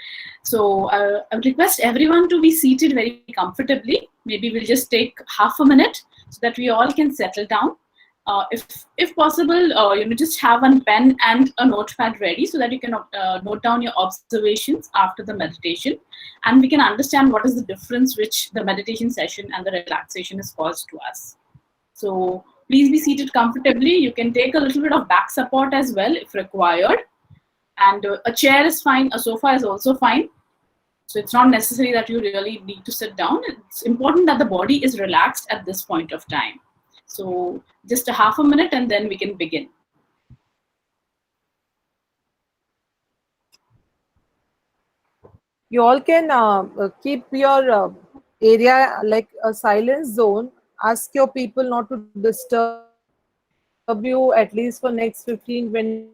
So I would request everyone to be seated very comfortably. Maybe we'll just take half a minute so that we all can settle down. If possible, just have one pen and a notepad ready so that you can note down your observations after the meditation, and we can understand what is the difference which the meditation session and the relaxation has caused to us. So please be seated comfortably. You can take a little bit of back support as well if required. And a chair is fine, a sofa is also fine. So it's not necessary that you really need to sit down. It's important that the body is relaxed at this point of time. So just a half a minute and then we can begin.
You all can keep your area like a silence zone. Ask your people not to disturb you at least for next 15-20 minutes.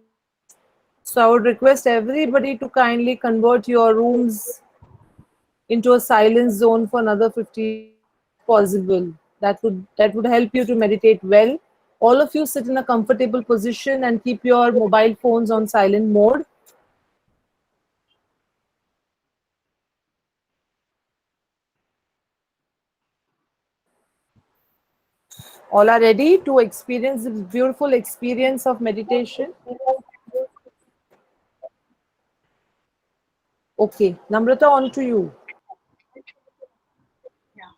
So I would request everybody to kindly convert your rooms into a silence zone for another 15 possible. That would help you to meditate well. All of you sit in a comfortable position and keep your mobile phones on silent mode. All are ready to experience this beautiful experience of meditation? Okay, Namrata, on to you.
Yeah.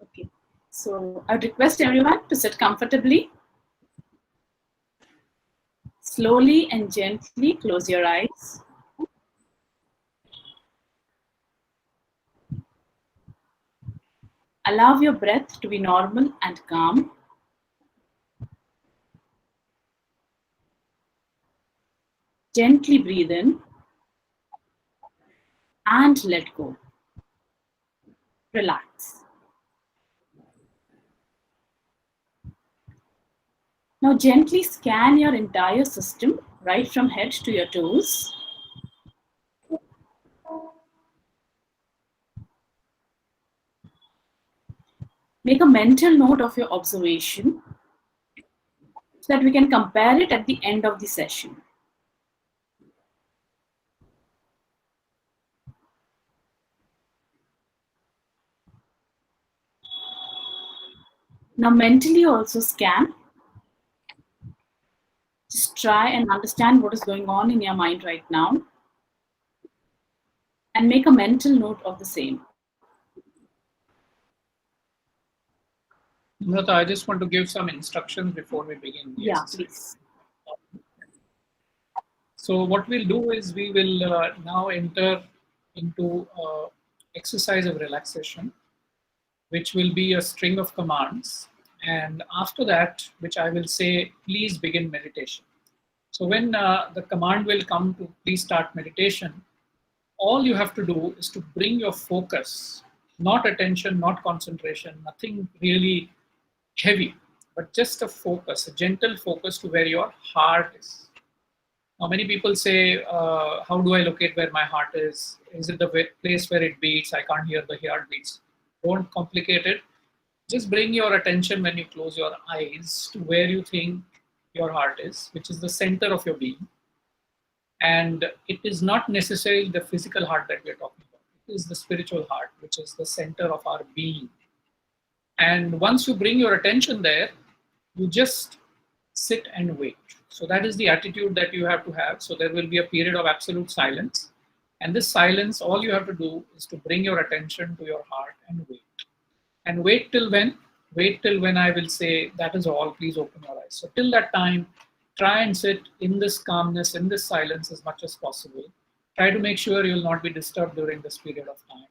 Okay. So I would request everyone to sit comfortably. Slowly and gently close your eyes. Allow your breath to be normal and calm. Gently breathe in and let go. Relax. Now gently scan your entire system, right from head to your toes. Make a mental note of your observation so that we can compare it at the end of the session. Now mentally also scan. Just try and understand what is going on in your mind right now and make a mental note of the same.
Namrata, I just want to give some instructions before we begin.
Yeah, please.
So what we'll do is we will now enter into exercise of relaxation, which will be a string of commands. And after that, which I will say, please begin meditation. So when the command will come to please start meditation, all you have to do is to bring your focus, not attention, not concentration, nothing really heavy, but just a focus, a gentle focus to where your heart is. Now, many people say, how do I locate where my heart is? Is it the place where it beats? I can't hear the heartbeats. Don't complicate it. Just bring your attention when you close your eyes to where you think your heart is, which is the center of your being. And it is not necessarily the physical heart that we're talking about. It is the spiritual heart, which is the center of our being. And once you bring your attention there, you just sit and wait. So that is the attitude that you have to have. So there will be a period of absolute silence. And this silence, all you have to do is to bring your attention to your heart and wait. And wait till when? Wait till when I will say, that is all, please open your eyes. So till that time, try and sit in this calmness, in this silence as much as possible. Try to make sure you will not be disturbed during this period of time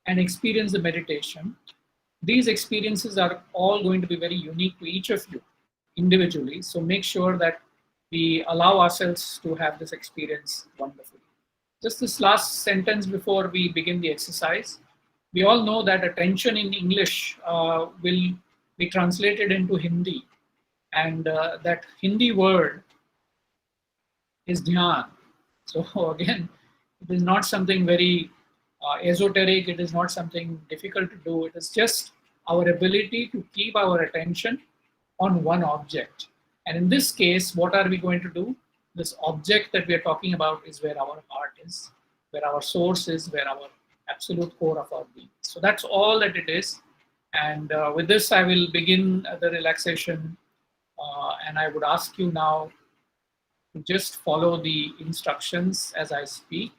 and experience the meditation. These experiences are all going to be very unique to each of you individually. So make sure that we allow ourselves to have this experience wonderfully. Just this last sentence before we begin the exercise. We all know that attention in English will be translated into Hindi, and that Hindi word is dhyan. So again, it is not something very esoteric, it is not something difficult to do, it is just our ability to keep our attention on one object. And in this case, what are we going to do? This object that we are talking about is where our heart is, where our source is, where our absolute core of our being. So that's all that it is. And with this, I will begin the relaxation. And I would ask you now to just follow the instructions as I speak.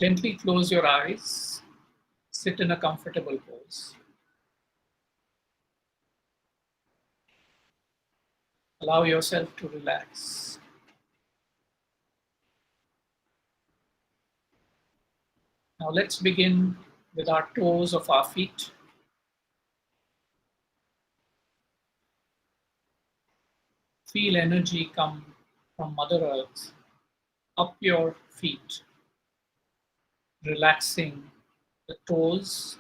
Gently close your eyes. Sit in a comfortable pose. Allow yourself to relax. Now let's begin with our toes of our feet. Feel energy come from Mother Earth up your feet, relaxing the toes,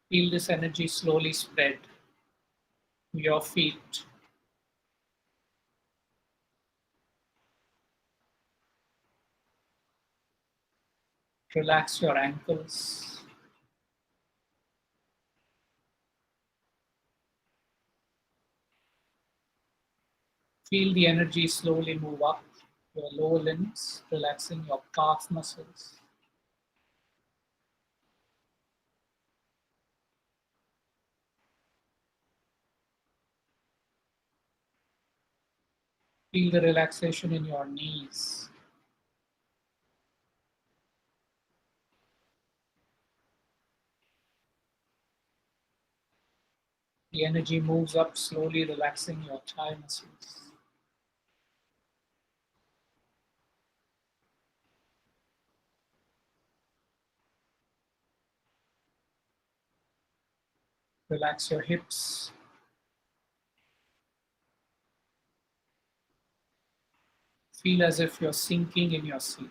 feel this energy slowly spread to your feet. Relax your ankles. Feel the energy slowly move up your lower limbs, relaxing your calf muscles. Feel the relaxation in your knees. The energy moves up slowly, relaxing your thigh muscles. Relax your hips. Feel as if you're sinking in your seat.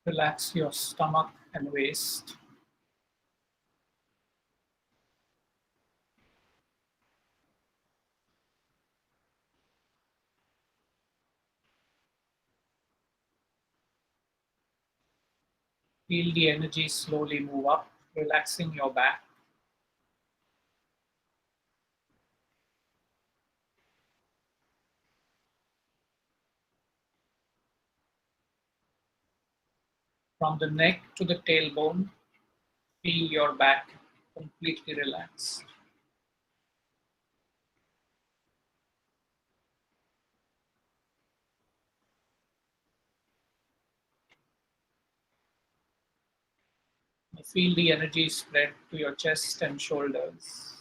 Relax your stomach and waist. Feel the energy slowly move up, relaxing your back. From the neck to the tailbone, feel your back completely relaxed. Feel the energy spread to your chest and shoulders.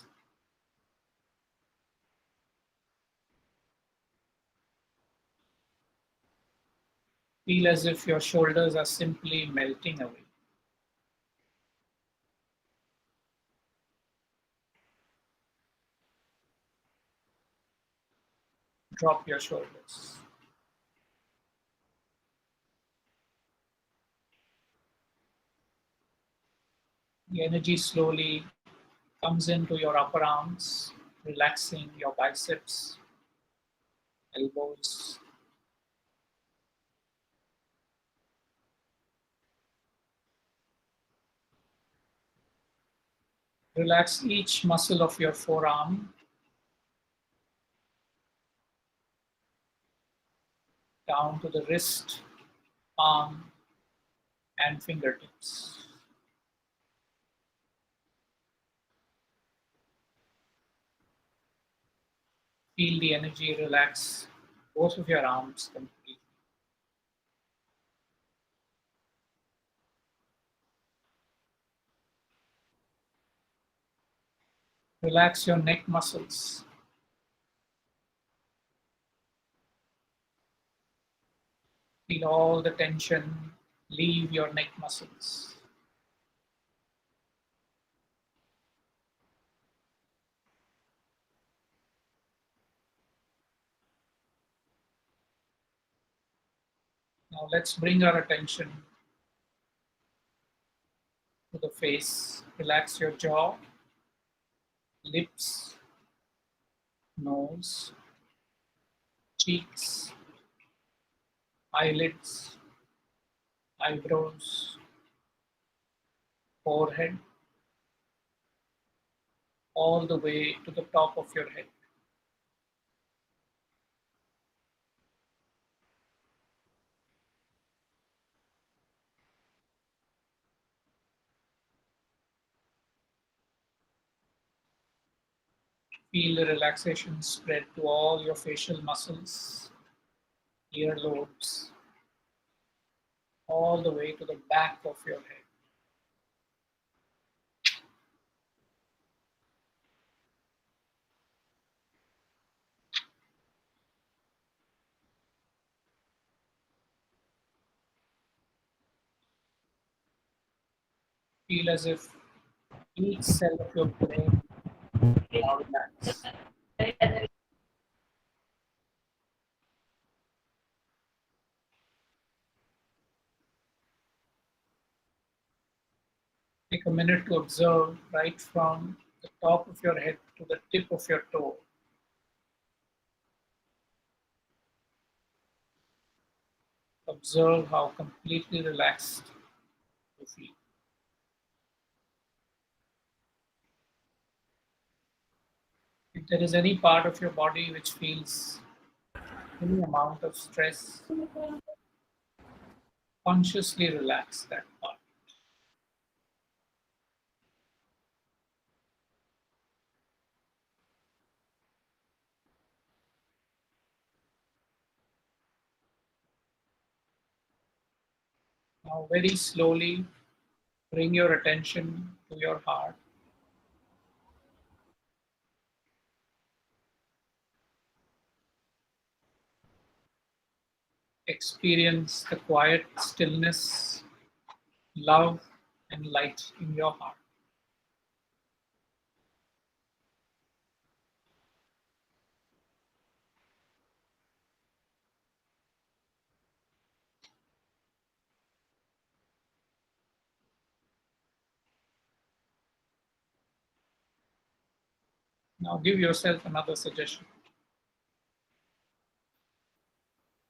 Feel as if your shoulders are simply melting away. Drop your shoulders. The energy slowly comes into your upper arms, relaxing your biceps, elbows. Relax each muscle of your forearm, down to the wrist, palm, and fingertips. Feel the energy relax both of your arms completely. Relax your neck muscles. Feel all the tension leave your neck muscles. Now let's bring our attention to the face. Relax your jaw, lips, nose, cheeks, eyelids, eyebrows, forehead, all the way to the top of your head. Feel the relaxation spread to all your facial muscles, earlobes, all the way to the back of your head. Feel as if each cell of your brain now relax. Take a minute to observe right from the top of your head to the tip of your toe. Observe how completely relaxed you feel. If there is any part of your body which feels any amount of stress, consciously relax that part. Now, very slowly, bring your attention to your heart. Experience the quiet stillness, love, and light in your heart. Now, give yourself another suggestion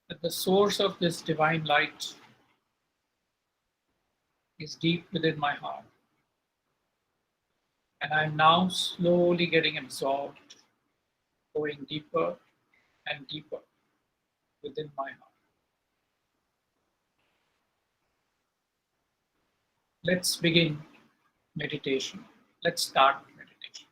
that the source of this divine light is deep within my heart, and I'm now slowly getting absorbed, going deeper and deeper within my heart. Let's begin meditation. Let's start meditation.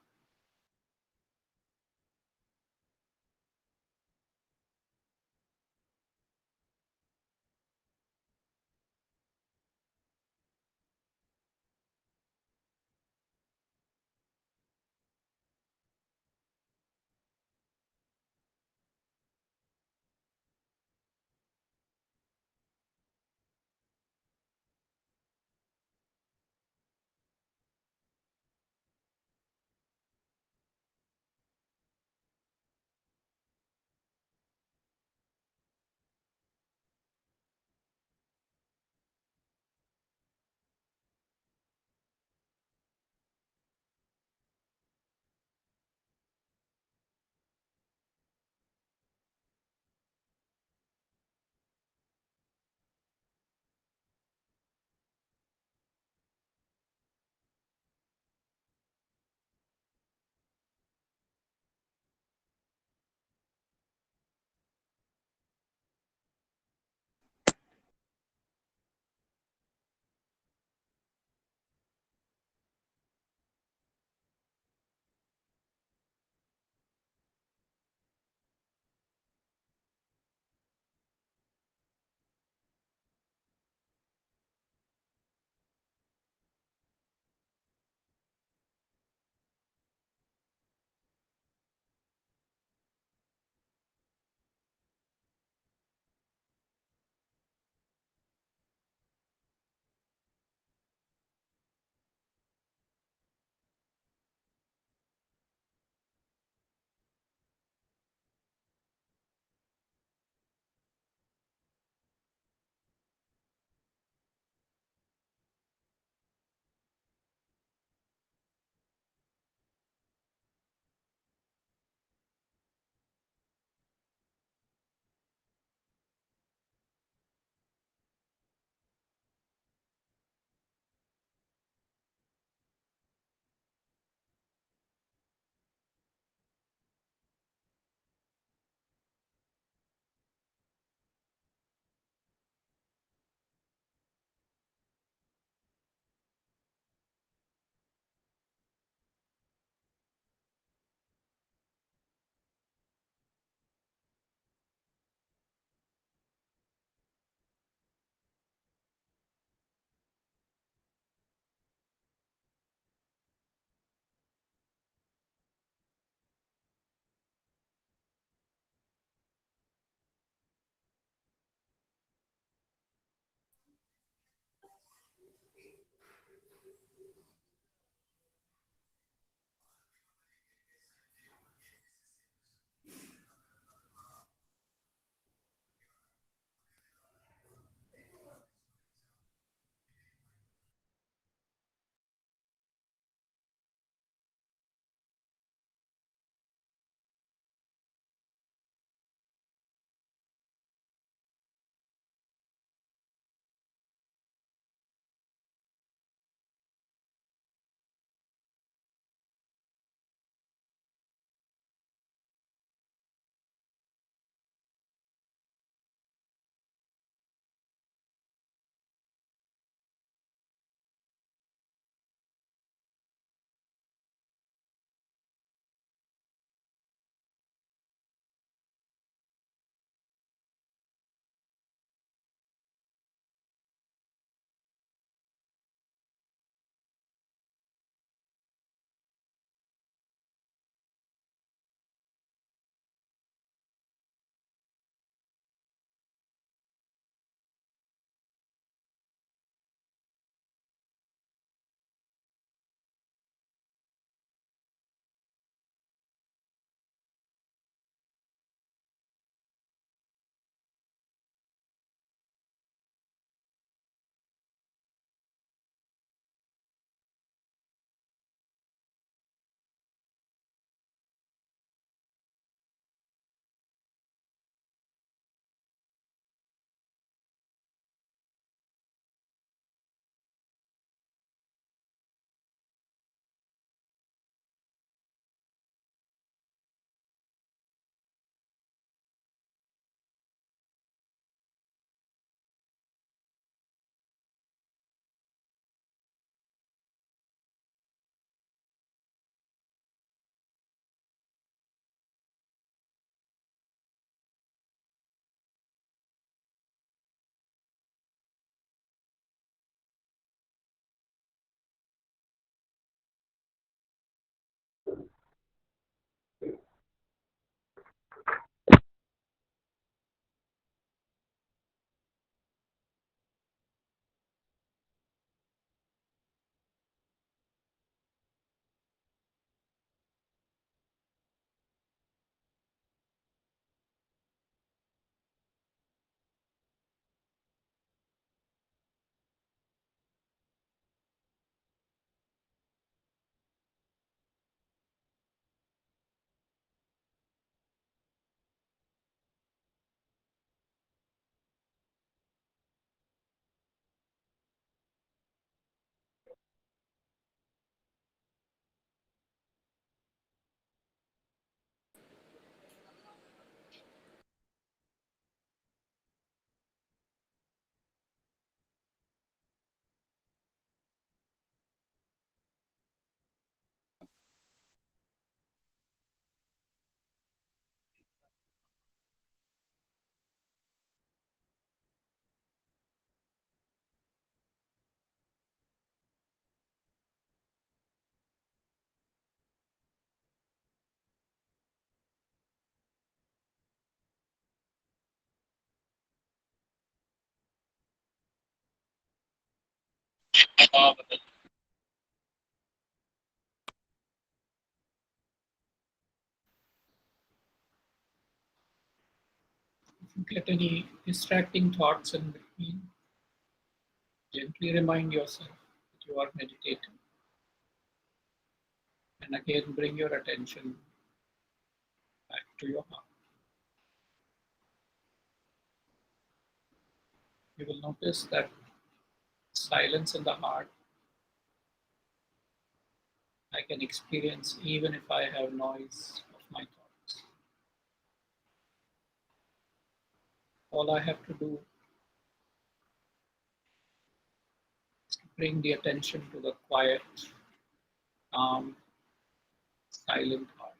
If you get any distracting thoughts in between, gently remind yourself that you are meditating. And again, bring your attention back to your heart. You will notice that silence in the heart I can experience even if I have noise of my thoughts. All I have to do is to bring the attention to the quiet, calm, silent heart.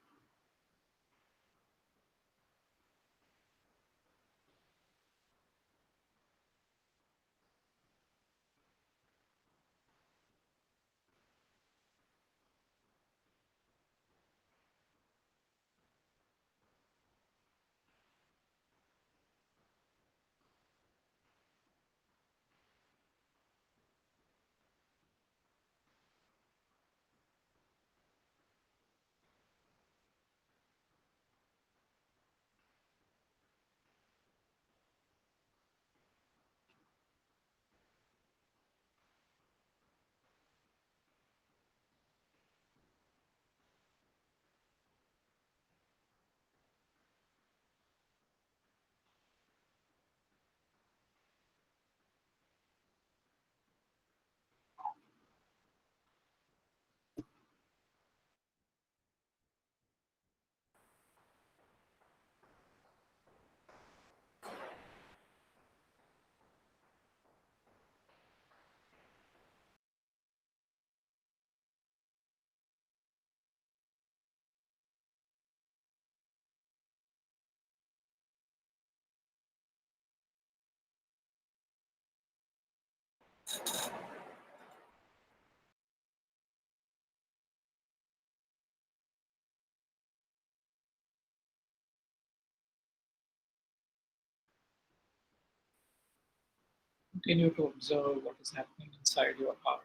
Continue to observe what is happening inside your heart.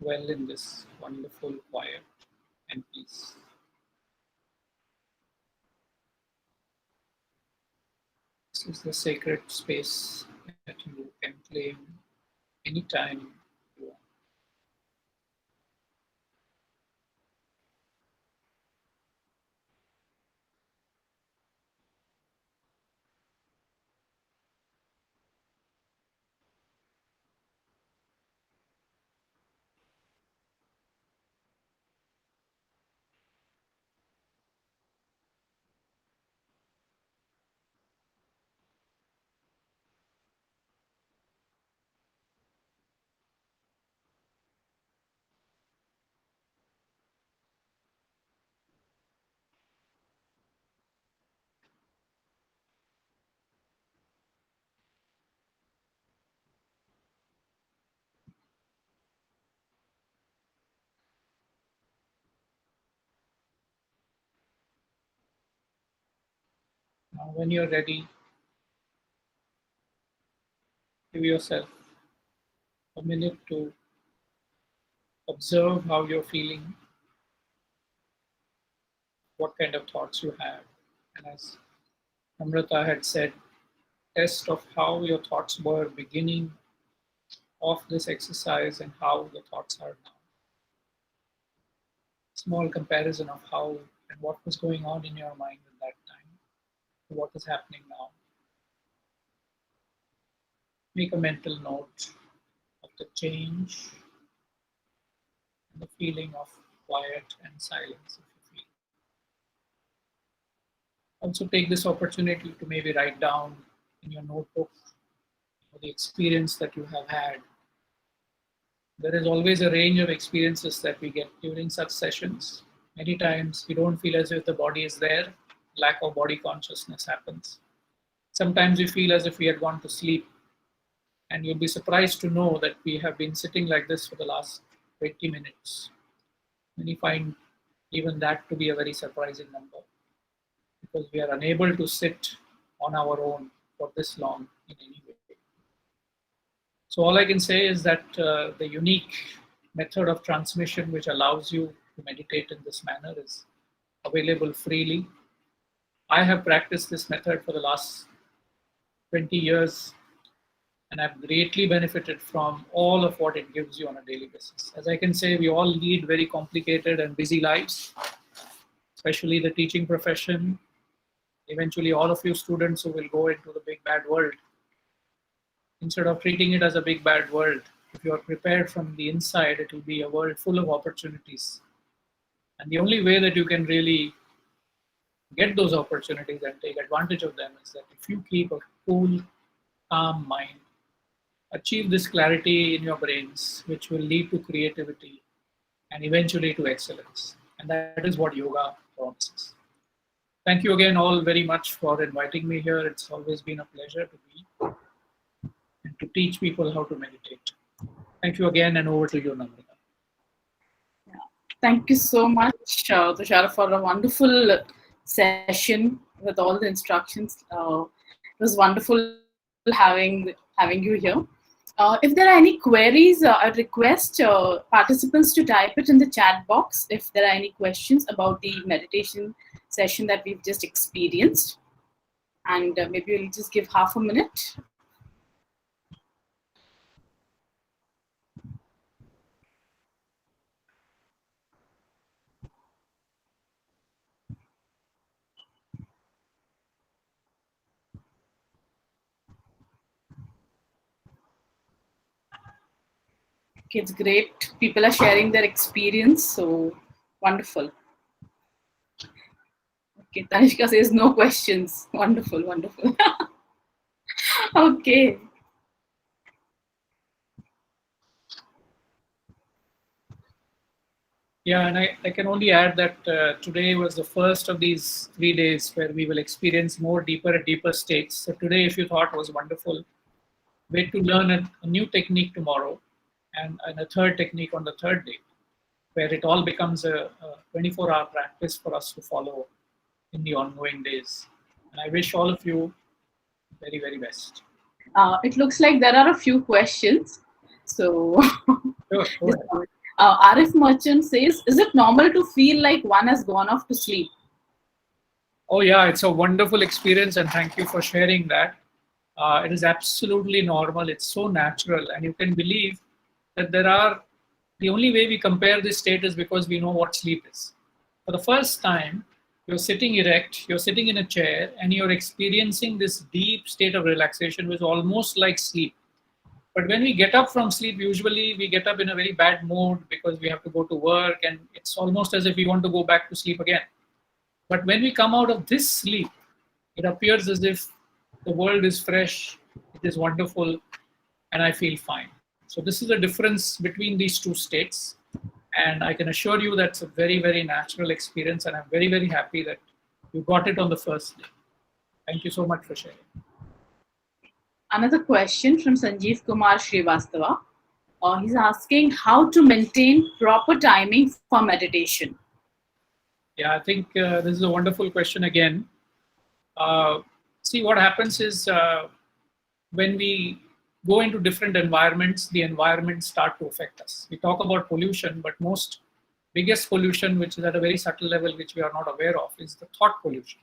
Dwell in this wonderful quiet and peace. This is the sacred space that you can claim anytime you want. Now, when you're ready, give yourself a minute to observe how you're feeling, what kind of thoughts you have. And as Amrita had said, test of how your thoughts were beginning of this exercise and how the thoughts are now. Small comparison of how and what was going on in your mind at that time to what is happening now. Make a mental note of the change and the feeling of quiet and silence if you feel. Also take this opportunity to maybe write down in your notebook the experience that you have had. There is always a range of experiences that we get during such sessions. Many times we don't feel as if the body is there, lack of body consciousness happens. Sometimes we feel as if we had gone to sleep, and you'll be surprised to know that we have been sitting like this for the last 20 minutes. Many find even that to be a very surprising number because we are unable to sit on our own for this long in any way. So all I can say is that the unique method of transmission which allows you to meditate in this manner is available freely. I have practiced this method for the last 20 years, and I've greatly benefited from all of what it gives you on a daily basis. As I can say, we all lead very complicated and busy lives, especially the teaching profession. Eventually, all of you students who will go into the big bad world, instead of treating it as a big bad world, if you are prepared from the inside, it will be a world full of opportunities. And the only way that you can really get those opportunities and take advantage of them is that if you keep a cool, calm mind, achieve this clarity in your brains, which will lead to creativity and eventually to excellence. And that is what yoga promises. Thank you again all very much for inviting me here. It's always been a pleasure to be and to teach people how to meditate. Thank you again, and over to you, Namrata.
Thank you so much, Tushar, for a wonderful session with all the instructions. It was wonderful having you here. If there are any queries, I request participants to type it in the chat box if there are any questions about the meditation session that we've just experienced. And maybe we'll just give half a minute. Okay, it's great. People are sharing their experience, so wonderful. Okay, Tanishka says no questions. Wonderful, wonderful. Okay.
Yeah, and I can only add that today was the first of these 3 days where we will experience more deeper and deeper states. So today, if you thought was wonderful, wait to learn a new technique tomorrow and a third technique on the third day, where it all becomes a 24-hour practice for us to follow in the ongoing days. And I wish all of you very, very best.
It looks like there are a few questions. So,
Sure, go ahead.
Arif Merchant says, is it normal to feel like one has gone off to sleep?
Oh yeah, it's a wonderful experience, and thank you for sharing that. It is absolutely normal. It's so natural, and you can believe that the only way we compare this state is because we know what sleep is. For the first time, you're sitting erect, you're sitting in a chair, and you're experiencing this deep state of relaxation, which is almost like sleep. But when we get up from sleep, usually we get up in a very bad mood because we have to go to work, and it's almost as if we want to go back to sleep again. But when we come out of this sleep, it appears as if the world is fresh, it is wonderful, and I feel fine. So this is the difference between these two states. And I can assure you that's a very, very natural experience, and I'm very, very happy that you got it on the first day. Thank you so much for sharing.
Another question from Sanjeev Kumar Srivastava. He's asking how to maintain proper timing for meditation.
Yeah, I think this is a wonderful question again. See, what happens is when we go into different environments, the environments start to affect us. We talk about pollution, but biggest pollution, which is at a very subtle level, which we are not aware of, is the thought pollution.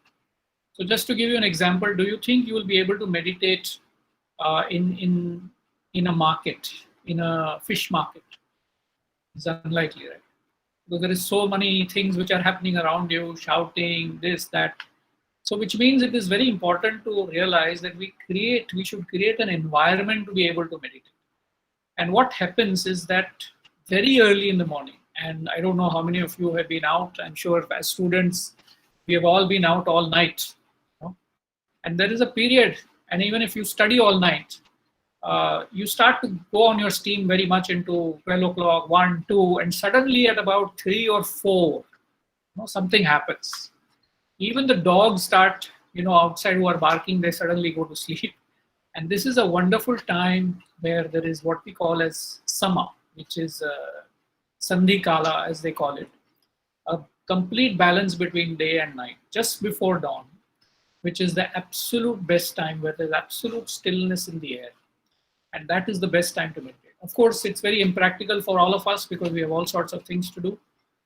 So just to give you an example, do you think you will be able to meditate in a market, in a fish market? It's unlikely, right? Because there is so many things which are happening around you, shouting, this, that. So which means it is very important to realize that we should create an environment to be able to meditate. And what happens is that very early in the morning, and I don't know how many of you have been out, I'm sure as students, we have all been out all night. And there is a period, and even if you study all night, you start to go on your steam very much into 12 o'clock, 1, 2, and suddenly at about 3 or 4, something happens. Even the dogs start, outside who are barking, they suddenly go to sleep. And this is a wonderful time where there is what we call as sama, which is sandhi kala, as they call it, a complete balance between day and night, just before dawn. which is the absolute best time where there's absolute stillness in the air. And that is the best time to meditate. Of course, it's very impractical for all of us because we have all sorts of things to do.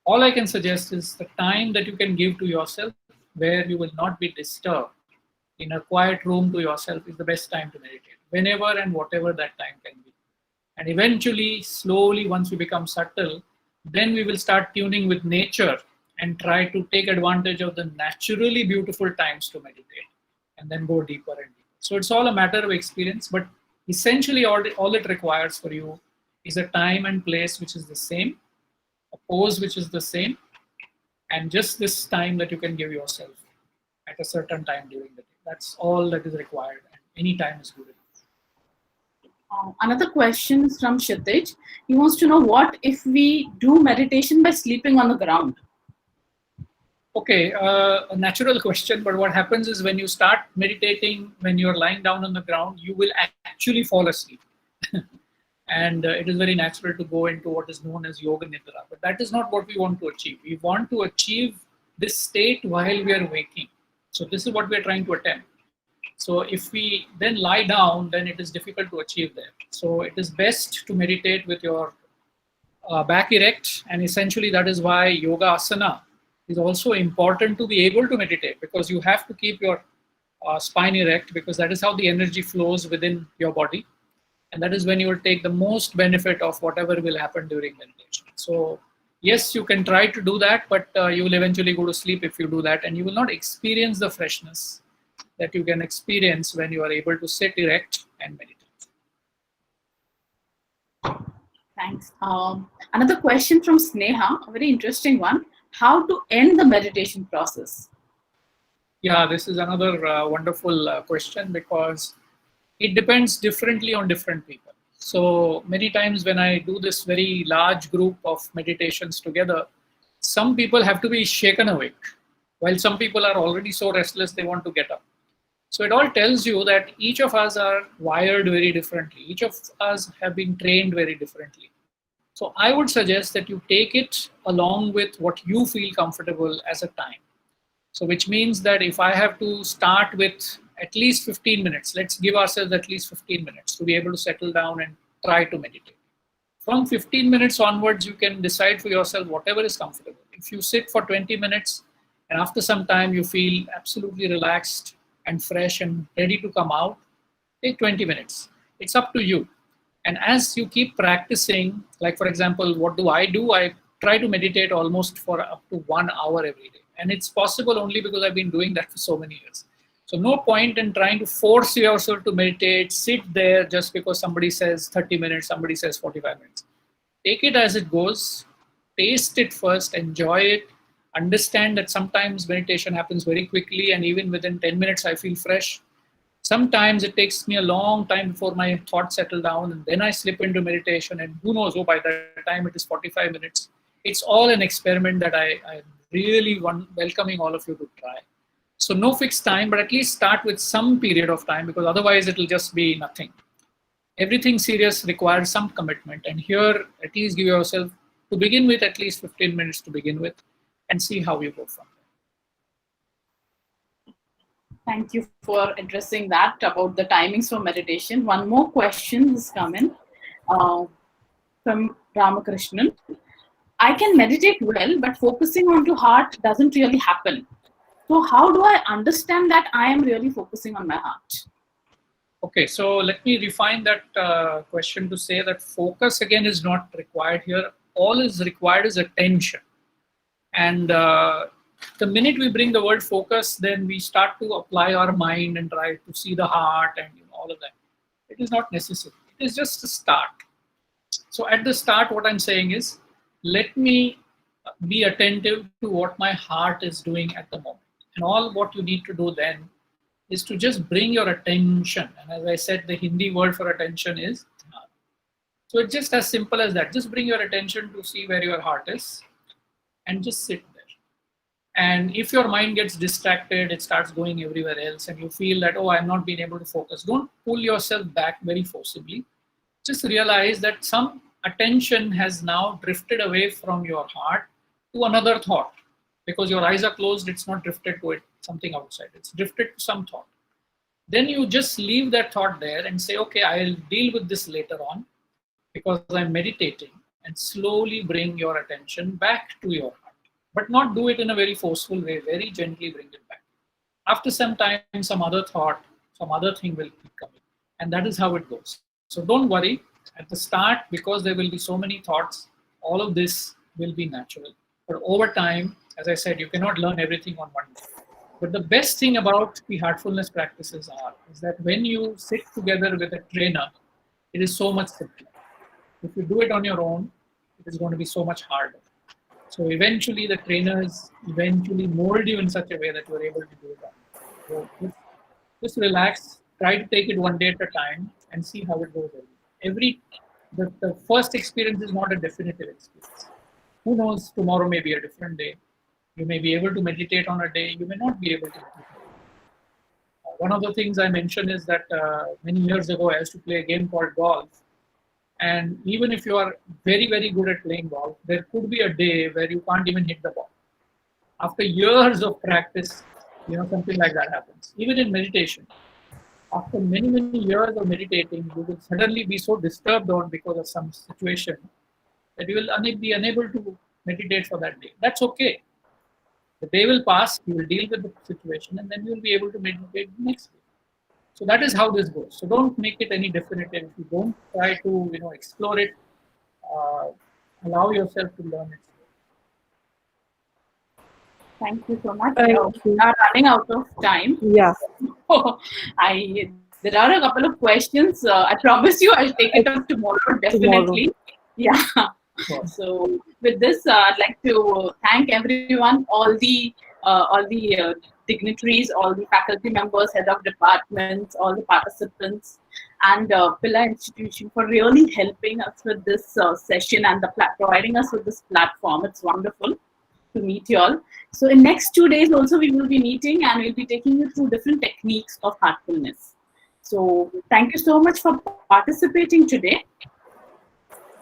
All I can suggest is the time that you can give to yourself where you will not be disturbed in a quiet room to yourself is the best time to meditate, whenever and whatever that time can be. And eventually, slowly, once we become subtle, then we will start tuning with nature and try to take advantage of the naturally beautiful times to meditate and then go deeper and deeper. So it's all a matter of experience, but essentially all it requires for you is a time and place which is the same, a pose which is the same, and just this time that you can give yourself at a certain time during the day. That's all that is required, and any time is good enough.
Another question is from Kshitij. He wants to know, what if we do meditation by sleeping on the ground?
Okay, a natural question, but what happens is when you start meditating, when you're lying down on the ground, you will actually fall asleep. And it is very natural to go into what is known as yoga nidra. But that is not what we want to achieve. We want to achieve this state while we are waking. So this is what we are trying to attempt. So if we then lie down, then it is difficult to achieve that. So it is best to meditate with your back erect, and essentially that is why yoga asana is also important to be able to meditate, because you have to keep your spine erect, because that is how the energy flows within your body, and that is when you will take the most benefit of whatever will happen during meditation. So yes, you can try to do that, but you will eventually go to sleep if you do that, and you will not experience the freshness that you can experience when you are able to sit erect and meditate.
Thanks. Another question from Sneha, a very interesting one. How to end the meditation process?
Yeah, this is another wonderful question, because it depends differently on different people. So many times when I do this very large group of meditations together, some people have to be shaken awake, while some people are already so restless they want to get up. So it all tells you that each of us are wired very differently. Each of us have been trained very differently. So I would suggest that you take it along with what you feel comfortable as a time. So which means that if I have to start with at least 15 minutes, let's give ourselves at least 15 minutes to be able to settle down and try to meditate. From 15 minutes onwards, you can decide for yourself whatever is comfortable. If you sit for 20 minutes and after some time you feel absolutely relaxed and fresh and ready to come out, take 20 minutes. It's up to you. And as you keep practicing, like for example, what do? I try to meditate almost for up to 1 hour every day. And it's possible only because I've been doing that for so many years. So no point in trying to force yourself to meditate, sit there just because somebody says 30 minutes, somebody says 45 minutes. Take it as it goes, taste it first, enjoy it, understand that sometimes meditation happens very quickly and even within 10 minutes I feel fresh. Sometimes it takes me a long time before my thoughts settle down, and then I slip into meditation, and who knows, by that time it is 45 minutes. It's all an experiment that I'm really welcoming all of you to try. So no fixed time, but at least start with some period of time, because otherwise it will just be nothing. Everything serious requires some commitment, and here at least give yourself, to begin with, at least 15 minutes to begin with, and see how you go from there.
Thank you for addressing that about the timings for meditation. One more question has come in from Ramakrishnan. I can meditate well, but focusing onto heart doesn't really happen. So how do I understand that I am really focusing on my heart?
Okay, so let me refine that question to say that focus again is not required here. All is required is attention. And the minute we bring the word focus, then we start to apply our mind and try to see the heart and all of that. It is not necessary. It is just a start. So at the start, what I'm saying is, let me be attentive to what my heart is doing at the moment. And all what you need to do then is to just bring your attention. And as I said, the Hindi word for attention is dhyan. So it's just as simple as that. Just bring your attention to see where your heart is and just sit there. And if your mind gets distracted, it starts going everywhere else, and you feel that, oh, I'm not being able to focus. Don't pull yourself back very forcibly. Just realize that some attention has now drifted away from your heart to another thought. Because your eyes are closed, it's not drifted to it. something outside. It's drifted to some thought. Then you just leave that thought there and say, okay, I'll deal with this later on because I'm meditating, and slowly bring your attention back to your heart. But not do it in a very forceful way, very gently bring it back. After some time, some other thought, some other thing will keep coming. And that is how it goes. So don't worry. At the start, because there will be so many thoughts, all of this will be natural. But over time, as I said, you cannot learn everything on one day. But the best thing about the heartfulness practices is that when you sit together with a trainer, it is so much simpler. If you do it on your own, it is going to be so much harder. So eventually the trainers mold you in such a way that you are able to do that. So just relax, try to take it one day at a time and see how it goes. The first experience is not a definitive experience. Who knows, tomorrow may be a different day. You may be able to meditate on a day, you may not be able to meditate. One of the things I mentioned is that many years ago I used to play a game called golf. And even if you are very, very good at playing golf, there could be a day where you can't even hit the ball. After years of practice, something like that happens. Even in meditation, after many, many years of meditating, you will suddenly be so disturbed because of some situation that you will be unable to meditate for that day. That's okay. The day will pass, you will deal with the situation, and then you will be able to meditate the next day. So that is how this goes. So don't make it any definitive. You don't try to, explore it. Allow yourself to learn it.
Thank you so much.
Thank
We
you.
are running out of time.
Yeah.
There are a couple of questions. I promise you, I'll take it up tomorrow. Definitely. Yeah.
Sure.
So with this, I'd like to thank everyone, all the dignitaries, all the faculty members, head of departments, all the participants, and Pillai Institution for really helping us with this session and providing us with this platform. It's wonderful to meet you all. So in next 2 days also we will be meeting and we'll be taking you through different techniques of heartfulness. So thank you so much for participating today.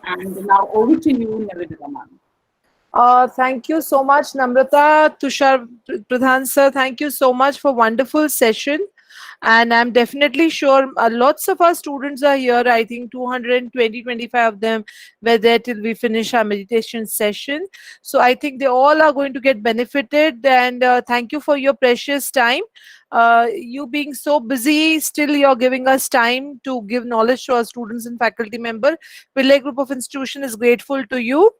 And now over to you, Nivedita ma'am.
Thank you so much, Namrata, Tushar Pradhan sir. Thank you so much for wonderful session. And I'm definitely sure lots of our students are here. I think 220, 25 of them were there till we finish our meditation session. So I think they all are going to get benefited. And thank you for your precious time. You being so busy, still you're giving us time to give knowledge to our students and faculty member. Pillai Group of Institutions is grateful to you.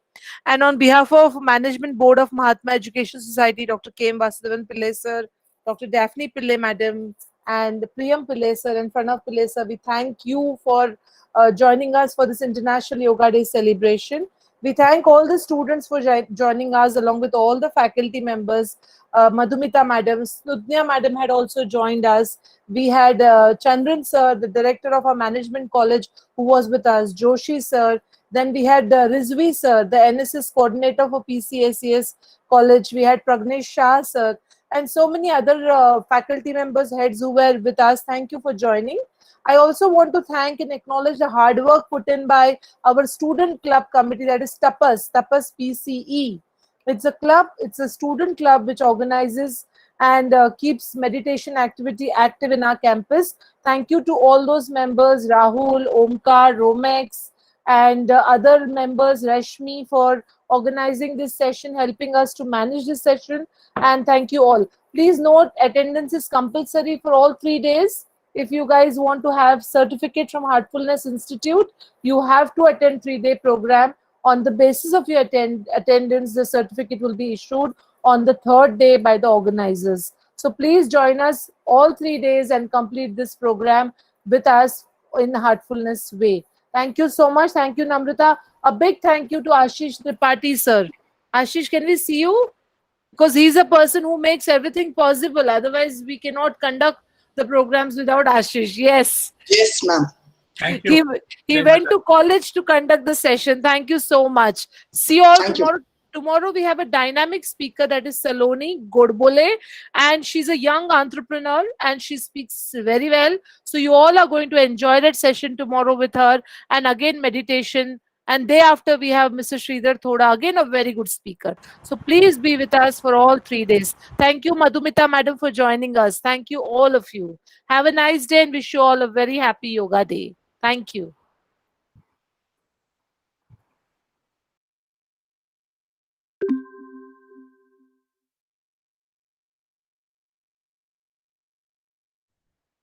And on behalf of Management Board of Mahatma Education Society, Dr. K. M. Vasudevan Pillai sir, Dr. Daphne Pillai madam, and Priyam Pillai sir and Pranav Pillai sir, we thank you for joining us for this International Yoga Day celebration. We thank all the students for joining us along with all the faculty members. Madhumita madam, Snudnya madam had also joined us. We had Chandran sir, the director of our management college, who was with us, Joshi sir. Then we had Rizvi sir, the NSS coordinator for PCACS college. We had Pragnesh Shah sir, and so many other faculty members, heads who were with us. Thank you for joining. I also want to thank and acknowledge the hard work put in by our student club committee, that is Tapas PCE. It's a club, it's a student club which organizes and keeps meditation activity active in our campus. Thank you to all those members, Rahul, Omkar, Romex, and other members, Rashmi, for organizing this session, helping us to manage this session. And thank you all. Please note, attendance is compulsory for all 3 days. If you guys want to have certificate from Heartfulness Institute, you have to attend 3-day program. On the basis of your attendance, the certificate will be issued on the 3rd day by the organizers. So please join us all 3 days and complete this program with us in heartfulness way. Thank you so much. Thank you, Namrata. A big thank you to Ashish Tripathi, sir. Ashish, can we see you? Because he's a person who makes everything possible. Otherwise, we cannot conduct the programs without Ashish. Yes.
Yes, ma'am.
Thank you.
He
Very
went
much.
to college to conduct the session. Thank you so much. See you all
Thank you.
tomorrow. Tomorrow we have a dynamic speaker, that is Saloni Godbole, and she's a young entrepreneur and she speaks very well. So you all are going to enjoy that session tomorrow with her, and again meditation And day after, we have Mr. Sridhar Thoda, again a very good speaker. So please be with us for all 3 days. Thank you, Madhumita Madam, for joining us. Thank you, all of you. Have a nice day and wish you all a very happy yoga day. Thank you.